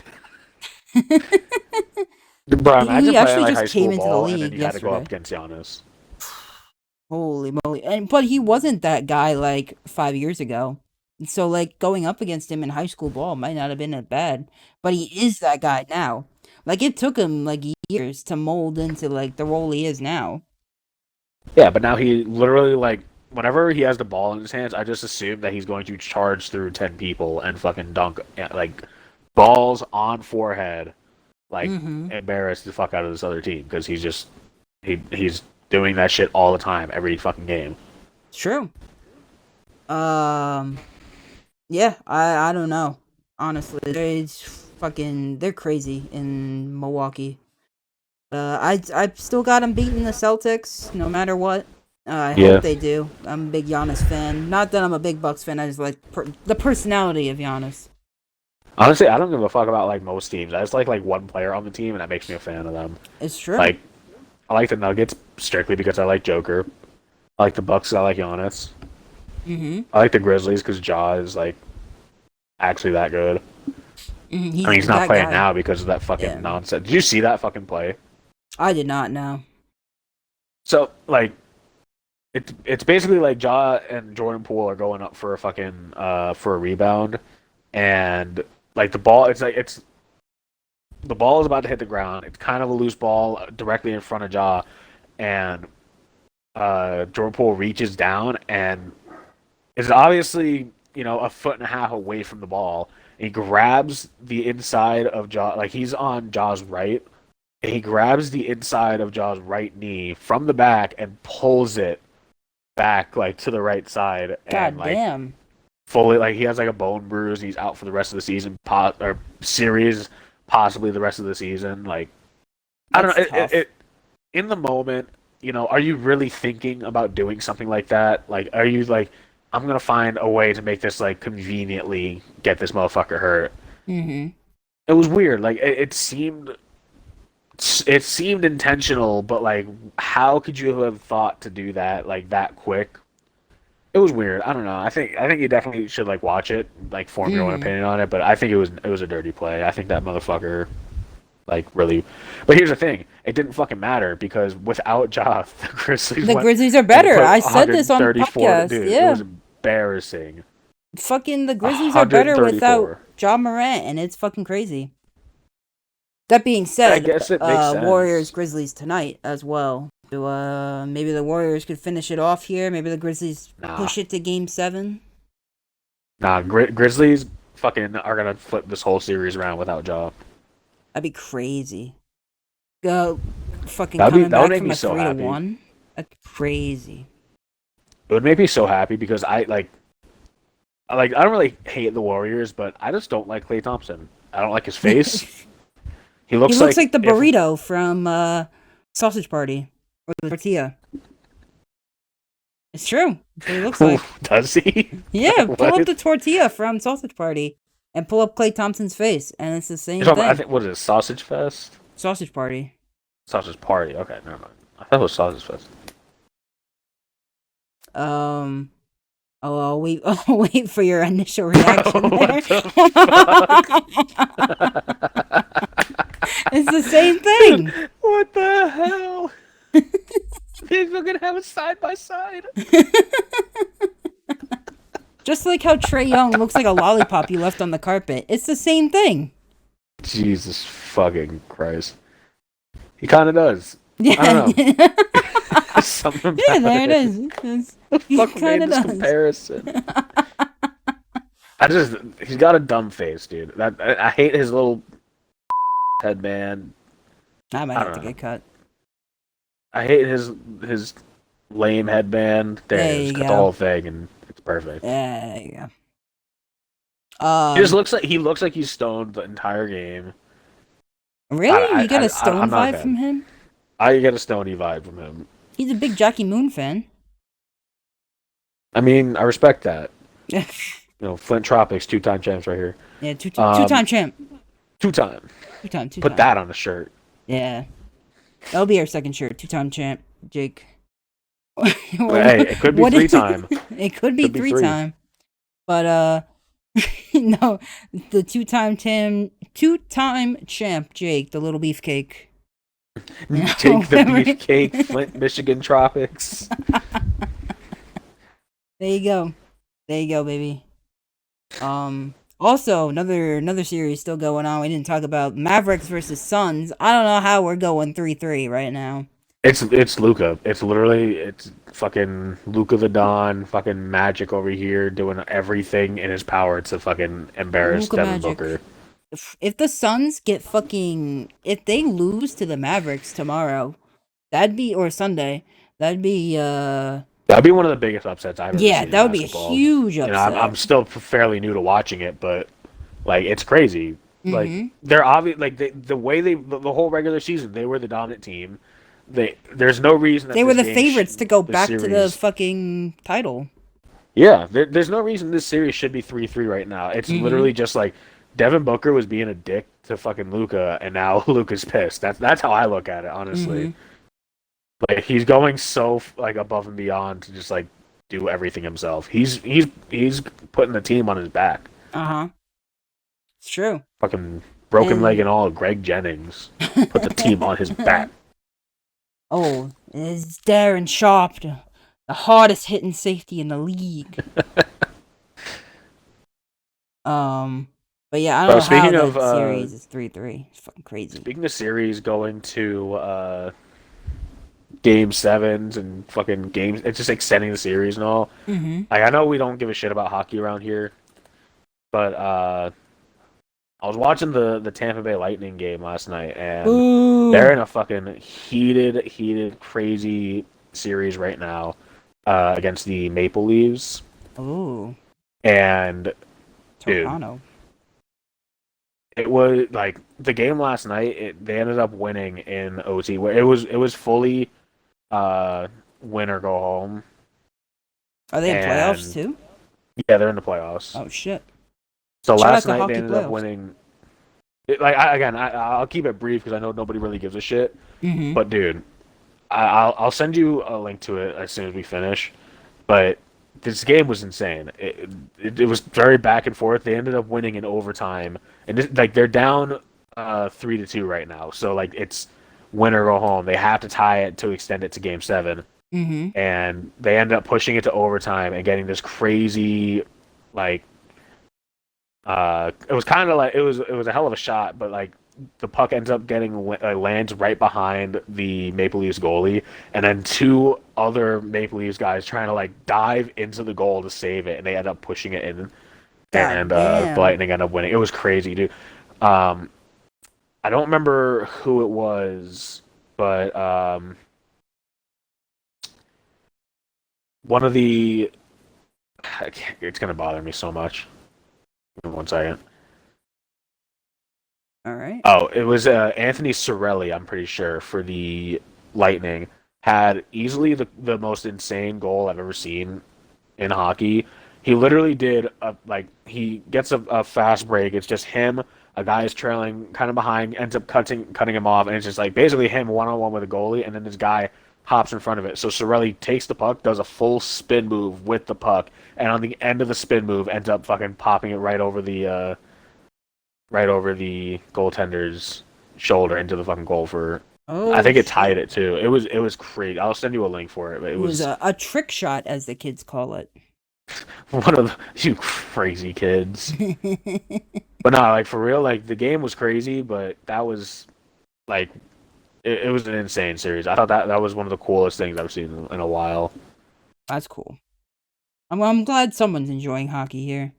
Bro, imagine He actually playing like just high came school into the ball and then league you had to go up yesterday. against Giannis. Holy moly! But he wasn't that guy like 5 years ago. So like going up against him in high school ball might not have been that bad. But he is that guy now. Like it took him like years to mold into like the role he is now. Yeah, but now he literally like whenever he has the ball in his hands, I just assume that he's going to charge through 10 people and fucking dunk like balls on forehead, like Mhm. embarrass the fuck out of this other team because he's doing that shit all the time, every fucking game. It's true. Yeah, I don't know. Honestly, they're crazy in Milwaukee. I still got them beating the Celtics no matter what. I Yeah. hope they do. I'm a big Giannis fan. Not that I'm a big Bucks fan. I just like the personality of Giannis. Honestly, I don't give a fuck about like most teams. I just like one player on the team, and that makes me a fan of them. It's true. Like, I like the Nuggets strictly because I like Joker. I like the Bucks. I like Giannis. I like the Grizzlies because Ja is like actually that good. I mean, he's not that playing guy. now because of that fucking Yeah. nonsense. Did you see that fucking play? I did not know. So like it's basically like Ja and Jordan Poole are going up for a fucking for a rebound, and like the ball is about to hit the ground. It's kind of a loose ball directly in front of Ja, and Jordan Poole reaches down and is obviously a foot and a half away from the ball. He grabs the inside of Ja, like he's on Ja's right. And he grabs the inside of Ja's right knee from the back and pulls it back like to the right side, God and like damn. fully like he has like a bone bruise. He's out for the rest of the season, or series, possibly the rest of the season. Like I don't know. That's tough. It in the moment, are you really thinking about doing something like that? Like, are you like, I'm gonna find a way to make this like conveniently get this motherfucker hurt? Mm-hmm. It was weird. Like it seemed intentional, but like, how could you have thought to do that like that quick? It was weird. I don't know. I think you definitely should like watch it, like form your own Mhm. opinion on it. But I think it was a dirty play. I think that motherfucker, like really. But here's the thing: it didn't fucking matter because without Ja, the Grizzlies The went Grizzlies are and better. put I said this on the 134. podcast. Dude, it Yeah. was embarrassing. Fucking the Grizzlies are better without 134. Ja Morant, and it's fucking crazy. That being I said, guess it makes sense. Warriors Grizzlies tonight as well. So, maybe the Warriors could finish it off here. Maybe the Grizzlies Nah. push it to Game 7. Nah, Grizzlies fucking are gonna flip this whole series around without Ja. That'd be crazy. Go, fucking That would coming back make from me a so 3 happy. to 1. That's crazy. It would make me so happy because I don't really hate the Warriors, but I just don't like Klay Thompson. I don't like his face. He looks He looks like the if- burrito from Sausage Party or the tortilla. It's true. That's what he looks like. Does he? Yeah, pull up What? the tortilla from Sausage Party and pull up Klay Thompson's face, and it's the same You're talking thing. about- I think what is it? Sausage Fest? Sausage Party. Sausage Party. Okay, never mind. I thought it was Sausage Fest. I'll wait. I'll wait for your initial reaction there. What the It's the same thing. What the hell? They're gonna have it side by side. Just like how Trae Young looks like a lollipop you left on the carpet. It's the same thing. Jesus fucking Christ. He kind of does. Yeah. I don't know. Something Yeah, about there it is. It's, he Fuck made kinda this does. comparison. He's got a dumb face, dude. I hate his little headband. I might I have don't to know. get cut. I hate his lame headband. There There it is. you Cut the go. whole thing, and it's perfect. There you go. He just looks like he's stoned the entire game. Really? You get I- a Stone I'm not a vibe fan. from him? I get a stony vibe from him. He's a big Jackie Moon fan. I mean, I respect that. Yeah, Flint Tropics, 2-time champs right here. two-time champ. 2-time. Two-time. Put that on a shirt. Yeah. That'll be our second shirt. Two-time champ, Jake. Hey, it could be What is- 3-time. It could be Could be three. three-time. But, no, the two-time champ, Jake, the little beefcake. Take the Whatever. beefcake, Flint, Michigan Tropics. There you go. There you go, baby. Also, another series still going on. We didn't talk about Mavericks versus Suns. I don't know how we're going 3-3 right now. It's Luca. It's fucking Luca the Don, fucking Magic over here doing everything in his power to fucking embarrass Luka Devin Magic. Booker. If the Suns if they lose to the Mavericks tomorrow, or Sunday, that'd be That'd be one of the biggest upsets I've ever seen. yeah, in that would be a basketball. huge You upset. know, I'm still fairly new to watching it, but like it's crazy. Like Mhm. they're obvious. Like the way the whole regular season, they were the dominant team. There's no reason that They were this the game favorites to go back to the series- fucking title. Yeah, there's no reason this series should be 3-3 right now. It's Mhm. literally just like Devin Booker was being a dick to fucking Luca, and now Luca's pissed. That's how I look at it, honestly. Mhm. Like he's going so like above and beyond to just like do everything himself. He's putting the team on his back. Uh-huh. It's true. Fucking broken And- leg and all. Greg Jennings put the team on his back. Oh, is Darren Sharp, the hardest hitting safety in the league. But yeah, I don't Bro, know how speaking that of series is 3-3. It's fucking crazy. speaking of series going to game sevens and fucking games, it's just extending the series and all. Mm-hmm. Like, I know we don't give a shit about hockey around here, but I was watching the Tampa Bay Lightning game last night, and Ooh. they're in a fucking heated, crazy series right now against the Maple Leafs. Ooh. And dude, Toronto. it was like the game last night. They ended up winning in OT, where it was fully win or go home. Are they in playoffs And- too? Yeah, they're in the playoffs. Oh shit. So Shout out last to night hockey they ended up playoffs. winning. I'll keep it brief because I know nobody really gives a shit. Mm-hmm. But dude, I'll send you a link to it as soon as we finish. But this game was insane. It was very back and forth. They ended up winning in overtime, and they're down 3-2 right now. So like it's win or go home. They have to tie it to extend it to game 7, Mm-hmm. and they ended up pushing it to overtime and getting this crazy like. It was kind of like it was a hell of a shot, but like the puck ends up getting lands right behind the Maple Leafs goalie, and then 2 other Maple Leafs guys trying to like dive into the goal to save it, and they end up pushing it in, and damn. the Lightning end up winning. It was crazy, dude. I don't remember who it was, but one of the it's gonna bother me so much. Give me 1 second. All right. Oh, it was Anthony Cirelli, I'm pretty sure, for the Lightning. Had easily the most insane goal I've ever seen in hockey. He literally did he gets a fast break. It's just him. A guy is trailing kind of behind, ends up cutting him off, and it's just like basically him one-on-one with a goalie, and then this guy hops in front of it. So Cirelli takes the puck, does a full spin move with the puck, and on the end of the spin move ends up fucking popping it right over the goaltender's shoulder into the fucking goal for. Oh, I think it shit. tied it too. It was crazy. I'll send you a link for it. But It was a trick shot, as the kids call it. one of you crazy kids. But no, like for real, like the game was crazy, but that was like it was an insane series. I thought that was one of the coolest things I've seen in a while. That's cool. I'm glad someone's enjoying hockey here.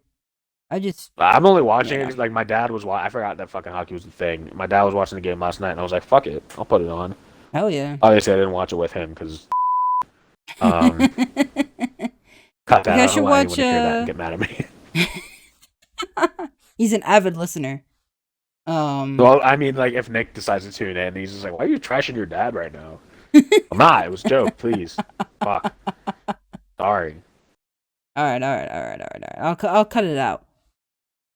I'm only watching Yeah. it like my dad was watching. I forgot that fucking hockey was the thing. My dad was watching the game last night, and I was like, "Fuck it, I'll put it on." Hell yeah. Obviously, I didn't watch it with him because cut that. You I guys don't should want watch, anyone to hear that and get mad at me. He's an avid listener. Well, I mean, like if Nick decides to tune in, he's just like, "Why are you trashing your dad right now?" I'm not. It was a joke. Please, fuck. Sorry. All right. I'll cut it out.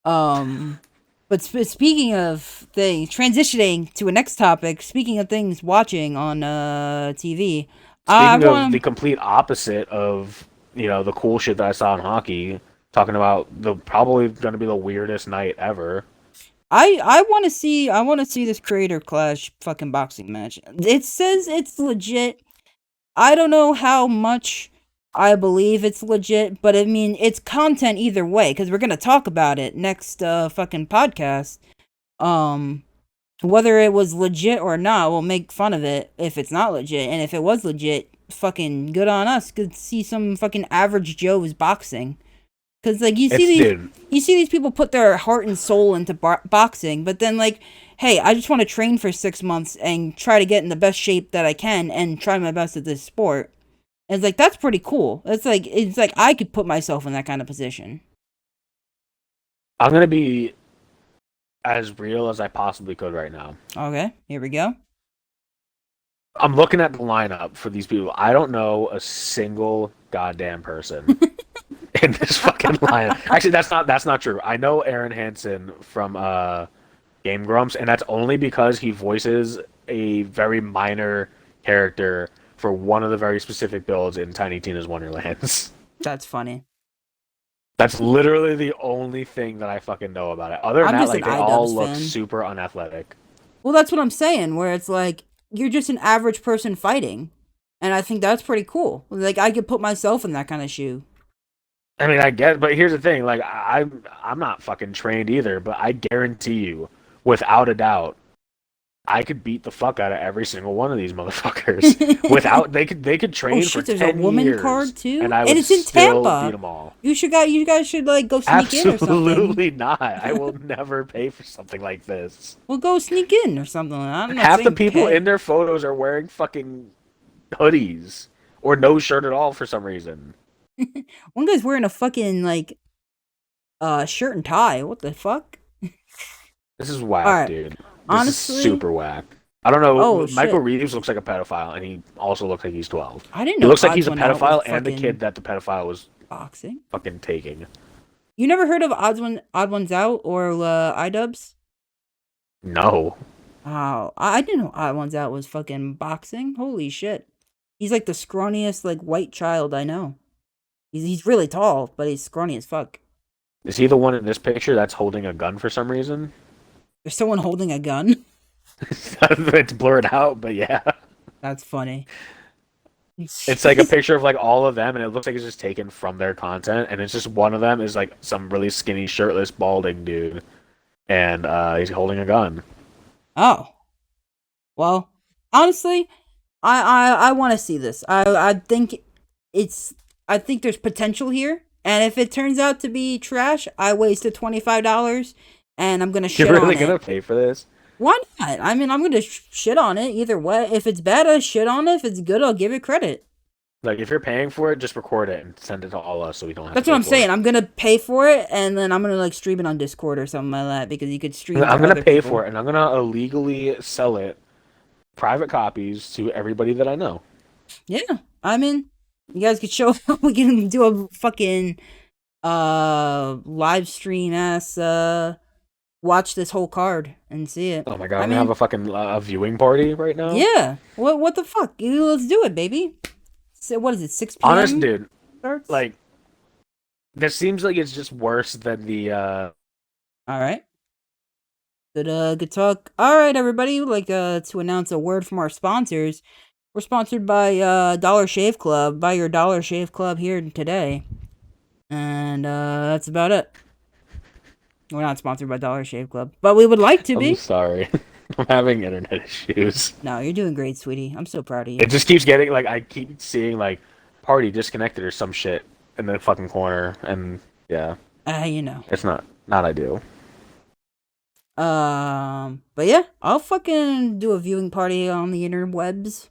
But speaking of things, transitioning to a next topic. Speaking of things watching on TV. Speaking of the complete opposite of the cool shit that I saw in hockey, talking about the probably going to be the weirdest night ever. I want to see this Creator Clash fucking boxing match. It says it's legit. I don't know how much I believe it's legit, but I mean it's content either way because we're gonna talk about it next fucking podcast. Whether it was legit or not, we'll make fun of it if it's not legit, and if it was legit, fucking good on us. Could see some fucking average Joes boxing. Cause like you see these people put their heart and soul into boxing, but then like, hey, I just want to train for 6 months and try to get in the best shape that I can and try my best at this sport. And it's like that's pretty cool. It's like I could put myself in that kind of position. I'm gonna be as real as I possibly could right now. Okay, here we go. I'm looking at the lineup for these people. I don't know a single goddamn person in this fucking lineup. Actually, that's not true. I know Aaron Hansen from Game Grumps, and that's only because he voices a very minor character for one of the very specific builds in Tiny Tina's Wonderlands. That's funny. That's literally the only thing that I fucking know about it. Other than I'm that, just like an they all iDubbbz look fan. super unathletic. Well, that's what I'm saying. Where it's like you're just an average person fighting. And I think that's pretty cool. Like, I could put myself in that kind of shoe. I mean, I guess, but here's the thing: like, I'm not fucking trained either, but I guarantee you, without a doubt, I could beat the fuck out of every single one of these motherfuckers. Without they could train Oh for shit, there's 10 a woman years, card too? and I And would it's in still beat Tampa. them all. You guys should like go sneak in or something. Absolutely not. I will never pay for something like this. Well, go sneak in or something. I'm not Half the saying people pay. in their photos are wearing fucking hoodies or no shirt at all for some reason. One guy's wearing a fucking like shirt and tie. What the fuck? This is whack, Alright. dude. This Honestly- is super whack. I don't know. Oh, Michael shit. Reeves looks like a pedophile, and he also looks like he's 12. I didn't He know. looks like Odds he's a Went Out was pedophile and the fucking kid that the pedophile was boxing. fucking taking. You never heard of Odd Ones Out or iDubbbz? No. Oh, I didn't know Odd Ones Out was fucking boxing. Holy shit. He's like the scrawniest like white child I know. He's really tall, but he's scrawny as fuck. Is he the one in this picture that's holding a gun for some reason? There's someone holding a gun. It's blurred out, but yeah. That's funny. It's like a picture of like all of them, and it looks like it's just taken from their content, and it's just one of them is like some really skinny, shirtless, balding dude, and he's holding a gun. Oh. Well, honestly, I want to see this. I think there's potential here, and if it turns out to be trash, I wasted $25, and I'm gonna shit You're really on gonna it. pay for this? Why not? I mean, I'm gonna shit on it either way. If it's bad, I shit on it. If it's good, I'll give it credit. Like, if you're paying for it, just record it and send it to all us so we don't have That's to what pay I'm for saying. it. I'm gonna pay for it, and then I'm gonna like stream it on Discord or something like that because you could stream. I'm to gonna other pay people. for it, and I'm gonna illegally sell it, private copies, to everybody that I know. Yeah, I mean, you guys could show. We can do a fucking live stream ass watch this whole card and see it. Oh my god, I I'm gonna have mean- a fucking a viewing party right now. Yeah. What the fuck? Let's do it, baby. So what is it? 6 p.m. Honest, dude. starts? Like, this seems like it's just worse than the. All right. Good talk. All right, everybody. We'd like to announce a word from our sponsors. We're sponsored by Dollar Shave Club. Buy your Dollar Shave Club here today. And that's about it. We're not sponsored by Dollar Shave Club, but we would like to I'm be. sorry, I'm having internet issues. No, you're doing great, sweetie. I'm so proud of you. It just keeps getting like I keep seeing like party disconnected or some shit in the fucking corner, and yeah, You know. it's not ideal. But yeah, I'll fucking do a viewing party on the interwebs.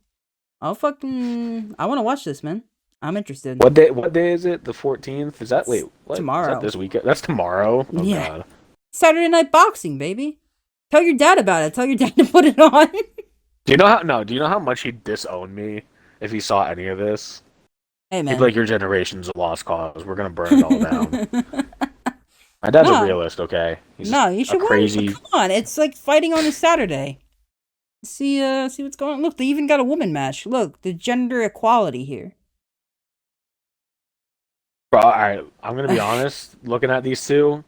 I want to watch this, man. I'm interested. What day is it? The 14th? Is that wait? What? Is Tomorrow. that this weekend? That's tomorrow. Oh Yeah. god. Saturday Night Boxing, baby. Tell your dad about it. Tell your dad to put it on. Do you know how? No. Do you know how much he'd disown me if he saw any of this? Hey, He'd man. be like, "Your generation's a lost cause. We're gonna burn it all down." My dad's No. a realist, okay? He's No, you should a crazy. Come on, it's like fighting on a Saturday. See what's going on. Look, they even got a woman match. Look, the gender equality here. Bro, all right, I'm gonna be honest. Looking at these two,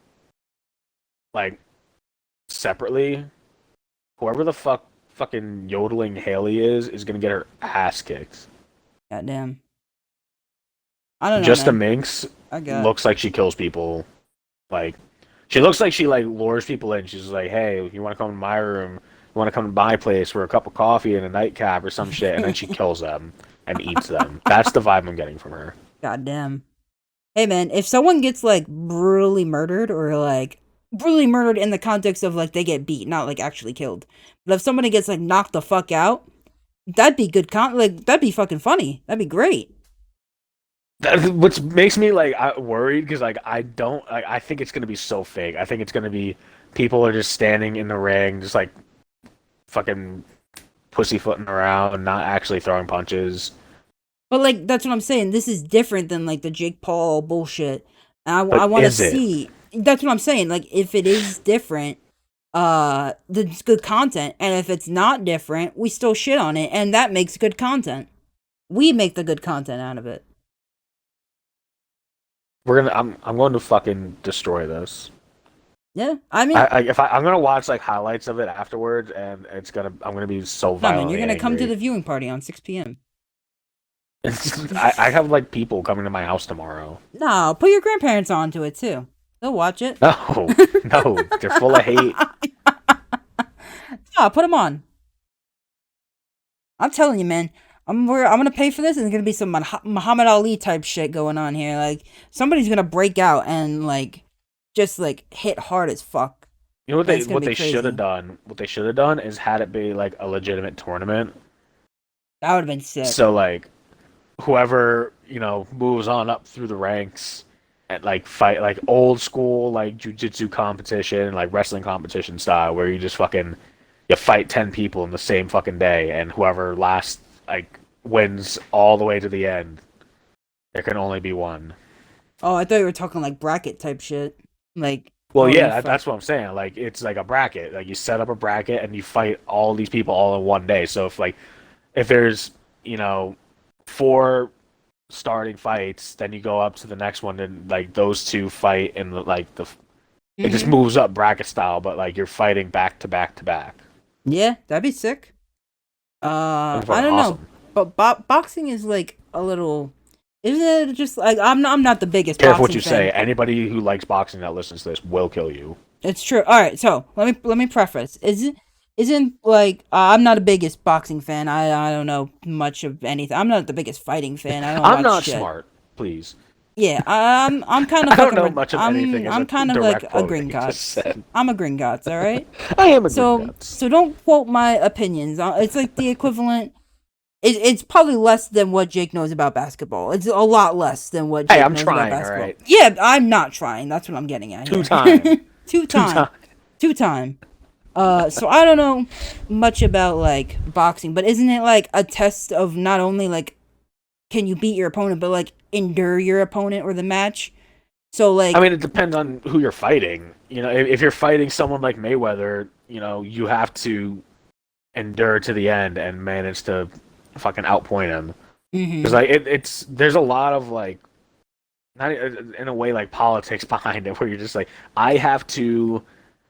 like separately, whoever the fucking yodeling Haley is gonna get her ass kicked. Goddamn. I don't know. Just the man. Minx I got. looks like she kills people. Like, she looks like she like lures people in. She's like, "Hey, you want to come to my room? You want to come to my place for a cup of coffee and a nightcap or some shit?" And then she kills them and eats them. That's the vibe I'm getting from her. Goddamn. Hey man, if someone gets like brutally murdered or like brutally murdered in the context of like they get beat, not like actually killed, but if somebody gets like knocked the fuck out, that'd be good. That'd be fucking funny. That'd be great. Which makes me like worried because like I think it's gonna be so fake. I think it's gonna be people are just standing in the ring, just like fucking pussyfooting around, not actually throwing punches. But like that's what I'm saying. This is different than like the Jake Paul bullshit. And But I want to is it? see. That's what I'm saying. Like if it is different, it's good content, and if it's not different, we still shit on it, and that makes good content. We make the good content out of it. I'm going to fucking destroy this. Yeah, I mean, I'm gonna watch like highlights of it afterwards, and I'm gonna be so no, violently man, you're gonna come to angry. the viewing party on 6 p.m. I have like people coming to my house tomorrow. No, put your grandparents onto it too. They'll watch it. No, no, they're full of hate. No, put them on. I'm telling you, man. I'm gonna pay for this, and there's gonna be some Muhammad Ali type shit going on here. Like somebody's gonna break out and like just like hit hard as fuck. You know what That's they gonna what be they should crazy. have done? What they should have done is had it be like a legitimate tournament. That would have been sick. So like whoever, moves on up through the ranks and like fight like old school like jujitsu competition, like wrestling competition style where you just fucking you fight 10 people in the same fucking day and whoever last like wins all the way to the end. There can only be one. Oh, I thought you were talking like bracket type shit. Like, Well, oh, yeah, you fight- that's what I'm saying. Like it's like a bracket. Like you set up a bracket and you fight all these people all in one day. So if there's, 4 starting fights, then you go up to the next one and like those two fight in the it just Mhm. moves up bracket style, but like you're fighting back to back to back. Yeah, that'd be sick. That'd be I fucking don't know, awesome. but boxing is like a little. Isn't it just like I'm not the biggest. Careful what boxing you fan. say. Anybody who likes boxing that listens to this will kill you. It's true. All right, so let me preface. Isn't like I'm not the biggest boxing fan. I don't know much of anything. I'm not the biggest fighting fan. I don't. I'm watch not shit. smart, please. Yeah, I'm kind of. I don't know much of I'm, anything. as I'm a kind of like direct a quote Gringotts. you just said. I'm a Gringotts. All right. I am a So Gringotts. so don't quote my opinions. It's like the equivalent. It's probably less than what Jake knows about basketball. It's a lot less than what Jake Hey, I'm knows trying, about basketball. alright? Yeah, I'm not trying. That's what I'm getting at. here. Two-time. Two-time. Two-time. So I don't know much about like boxing, but isn't it like a test of not only like can you beat your opponent, but like endure your opponent or the match? So like I mean, it depends on who you're fighting. If you're fighting someone like Mayweather, you have to endure to the end and manage to fucking outpoint him. mhm. Because there's a lot of like, not in a way like politics behind it, where you're just like, I have to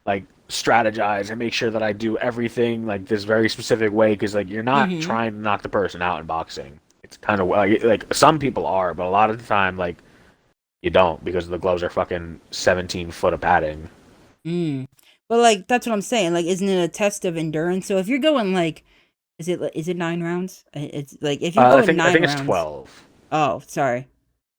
like strategize and make sure that I do everything like this very specific way. Because like you're not Mhm. trying to knock the person out in boxing. It's kind of like some people are, but a lot of the time like. You don't because the gloves are fucking 17 foot of padding. Mm. But like that's what I'm saying. Like, isn't it a test of endurance? So if you're going like, is it 9 rounds? It's like if you're going I think 9 it's rounds. 12. Oh, sorry.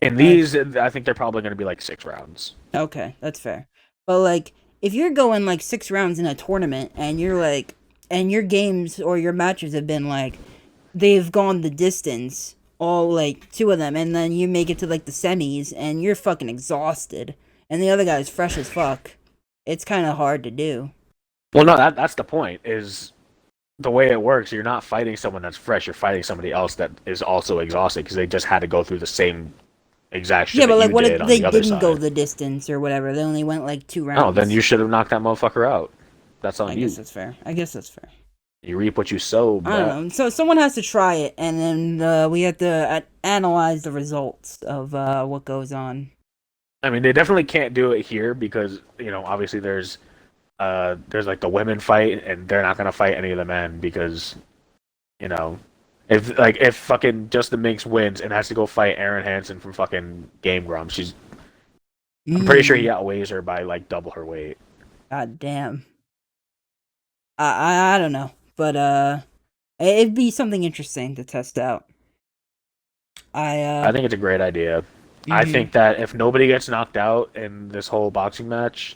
In these, I think they're probably going to be like 6 rounds. Okay, that's fair. But like, if you're going like 6 rounds in a tournament, and you're like, and your games or your matches have been like, they've gone the distance, all like 2 of them, and then you make it to like the semis, and you're fucking exhausted, and the other guy's fresh as fuck. It's kind of hard to do. Well, no, that's the point. Is the way it works. You're not fighting someone that's fresh. You're fighting somebody else that is also exhausted because they just had to go through the same exact shit Yeah, but that like, you what did if on they the other didn't go side. the distance or whatever? They only went like 2 rounds. Oh, then you should have knocked that motherfucker out. That's on I you. guess that's fair. I guess that's fair. You reap what you sow, I bro. don't know. So someone has to try it, and then we have to analyze the results of what goes on. I mean, they definitely can't do it here because obviously there's like the women fight, and they're not gonna fight any of the men because if fucking Justin Minks wins and has to go fight Aaron Hansen from fucking Game Grumps, I'm pretty sure he outweighs her by like double her weight. God damn. I don't know, but it'd be something interesting to test out. I think it's a great idea. I Mhm. think that if nobody gets knocked out in this whole boxing match,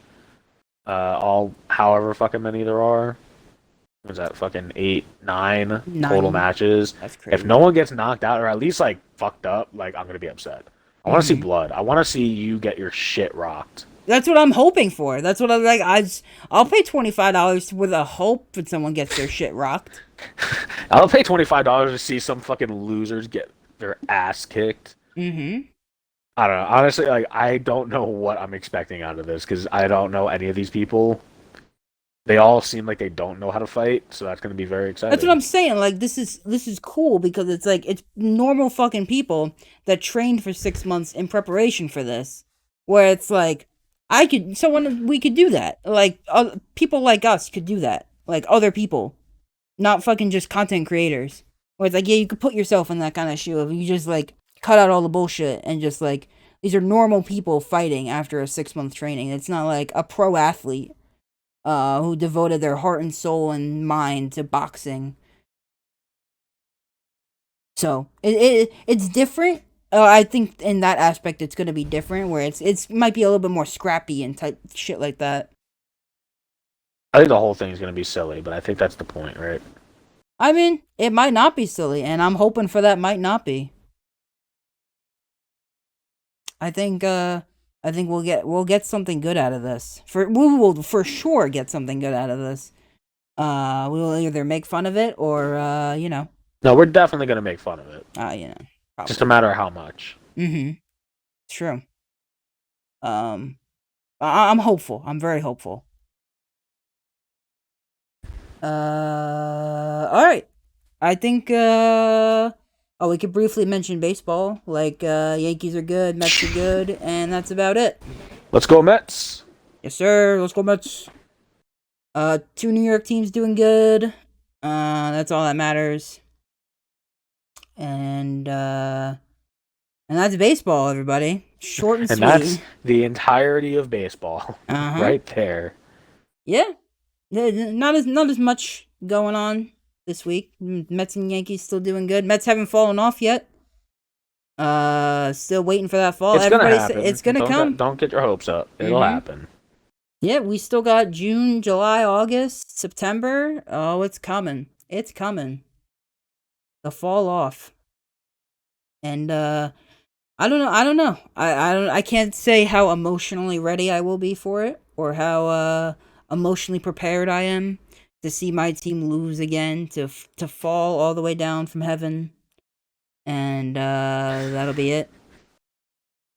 all however fucking many there are, was that fucking 8, 9 total 9. matches? That's crazy. If no one gets knocked out or at least like fucked up, like I'm gonna be upset. I want to see Mhm. blood. I want to see you get your shit rocked. That's what I'm hoping for. That's what I'm like. I'll pay $25 with a hope that someone gets their shit rocked. I'll pay $25 to see some fucking losers get their ass kicked. Mm-hmm. I don't know. Honestly, like I don't know what I'm expecting out of this because I don't know any of these people. They all seem like they don't know how to fight, so that's going to be very exciting. That's what I'm saying. Like this is cool because it's like it's normal fucking people that trained for 6 months in preparation for this. Where it's like we could do that. Like people like us could do that. Like other people, not fucking just content creators. Where it's like, yeah, you could put yourself in that kind of shoe if you just like cut out all the bullshit and just like these are normal people fighting after a 6-month training. It's not like a pro athlete who devoted their heart and soul and mind to boxing. So it's different. I think in that aspect it's gonna be different, where it's might be a little bit more scrappy and type shit like that. I think the whole thing is going to be silly, but I think that's the point, right? I mean, it might not be silly, and I'm hoping for that might not be. I think we'll get something good out of this. We will for sure get something good out of this. We will either make fun of it or No, we're definitely going to make fun of it. Probably. Just a matter of how much. True. I'm hopeful. I'm very hopeful. All right. I think we could briefly mention baseball. Like Yankees are good, Mets are good, and that's about it. Let's go Mets. Yes, sir. Let's go Mets. 2 New York teams doing good. That's all that matters. And that's baseball, everybody. Short and sweet. And that's the entirety of baseball, right there. Yeah. Not as much going on this week. Mets and Yankees still doing good. Mets haven't fallen off yet. Still waiting for that fall. It's gonna happen. It's gonna come. Don't get your hopes up. It'll happen. Yeah, we still got June, July, August, September. Oh, it's coming. It's coming. The fall off. And I don't know. I can't say how emotionally ready I will be for it, or how emotionally prepared I am to see my team lose again, to fall all the way down from heaven, and that'll be it.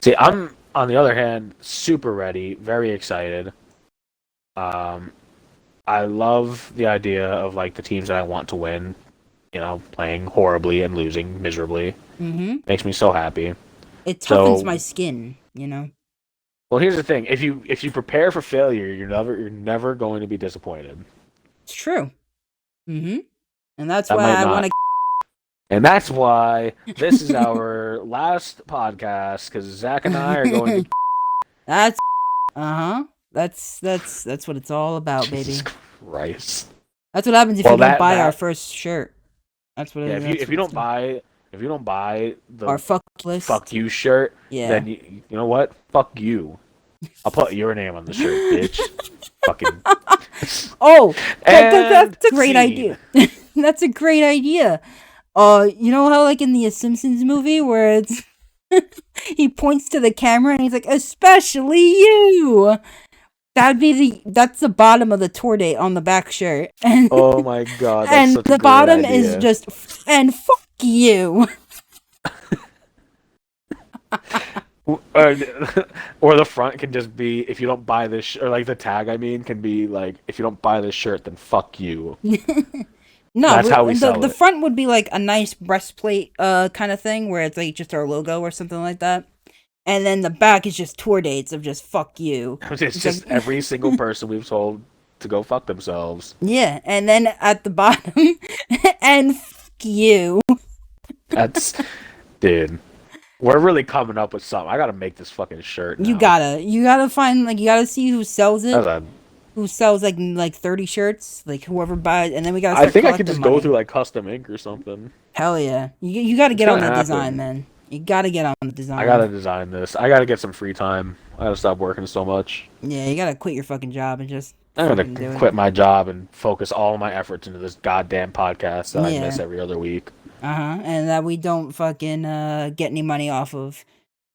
See, I'm on the other hand super ready, very excited. I love the idea of like the teams that I want to win, playing horribly and losing miserably. Makes me so happy. It toughens my skin, Well, here's the thing: if you prepare for failure, you're never going to be disappointed. It's true. And that's why I want to. And that's why this is our last podcast, because Zach and I are going to. That's. That's what it's all about, baby. Jesus Christ. That's what happens if you don't buy our first shirt. That's what. Yeah, if you don't buy the our fuck you shirt, yeah. Then you know what? Fuck you. I'll put your name on the shirt, bitch. Fucking. Oh, that's a great idea. That's a great idea. You know how like in the Simpsons movie where it's he points to the camera and he's like, especially you. That's the bottom of the tour date on the back shirt. And, oh my god! That's and such the a great bottom idea. is just and fuck you. Or the front can just be, if you don't buy this, or like the tag, can be like, if you don't buy this shirt, then fuck you. No, that's how we sell the it. front would be like a nice breastplate kind of thing where it's like just our logo or something like that. And then the back is just tour dates of just fuck you. It's just like, every single person we've told to go fuck themselves. Yeah, and then at the bottom, and fuck you. That's, dude, we're really coming up with something. I gotta make this fucking shirt now. You gotta find, like, you gotta see who sells it. Who sells like 30 shirts, like whoever buys, and then we gotta start I think I could just money. go through like custom ink or something. Hell yeah. You gotta get on the design, man. You gotta get on the design. I gotta design this. I gotta get some free time. I gotta stop working so much. Yeah, you gotta quit your fucking job and just I'm gonna quit my job and focus all my efforts into this goddamn podcast that I miss every other week. And that we don't fucking get any money off of.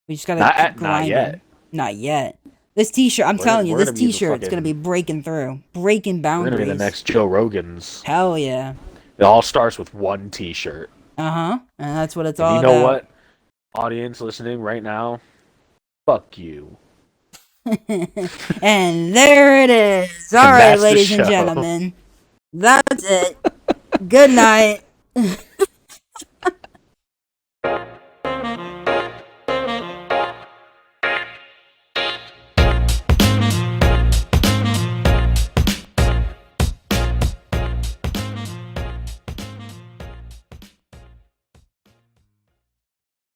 We just gotta keep grinding. Not yet. This t-shirt, I'm telling you, this t-shirt's gonna be breaking boundaries. We're gonna be the next Joe Rogans. Hell yeah. It all starts with one t-shirt. And that's what it's all about. You know what? Audience listening right now, fuck you. And there it is. All right, ladies and gentlemen. That's it. Good night.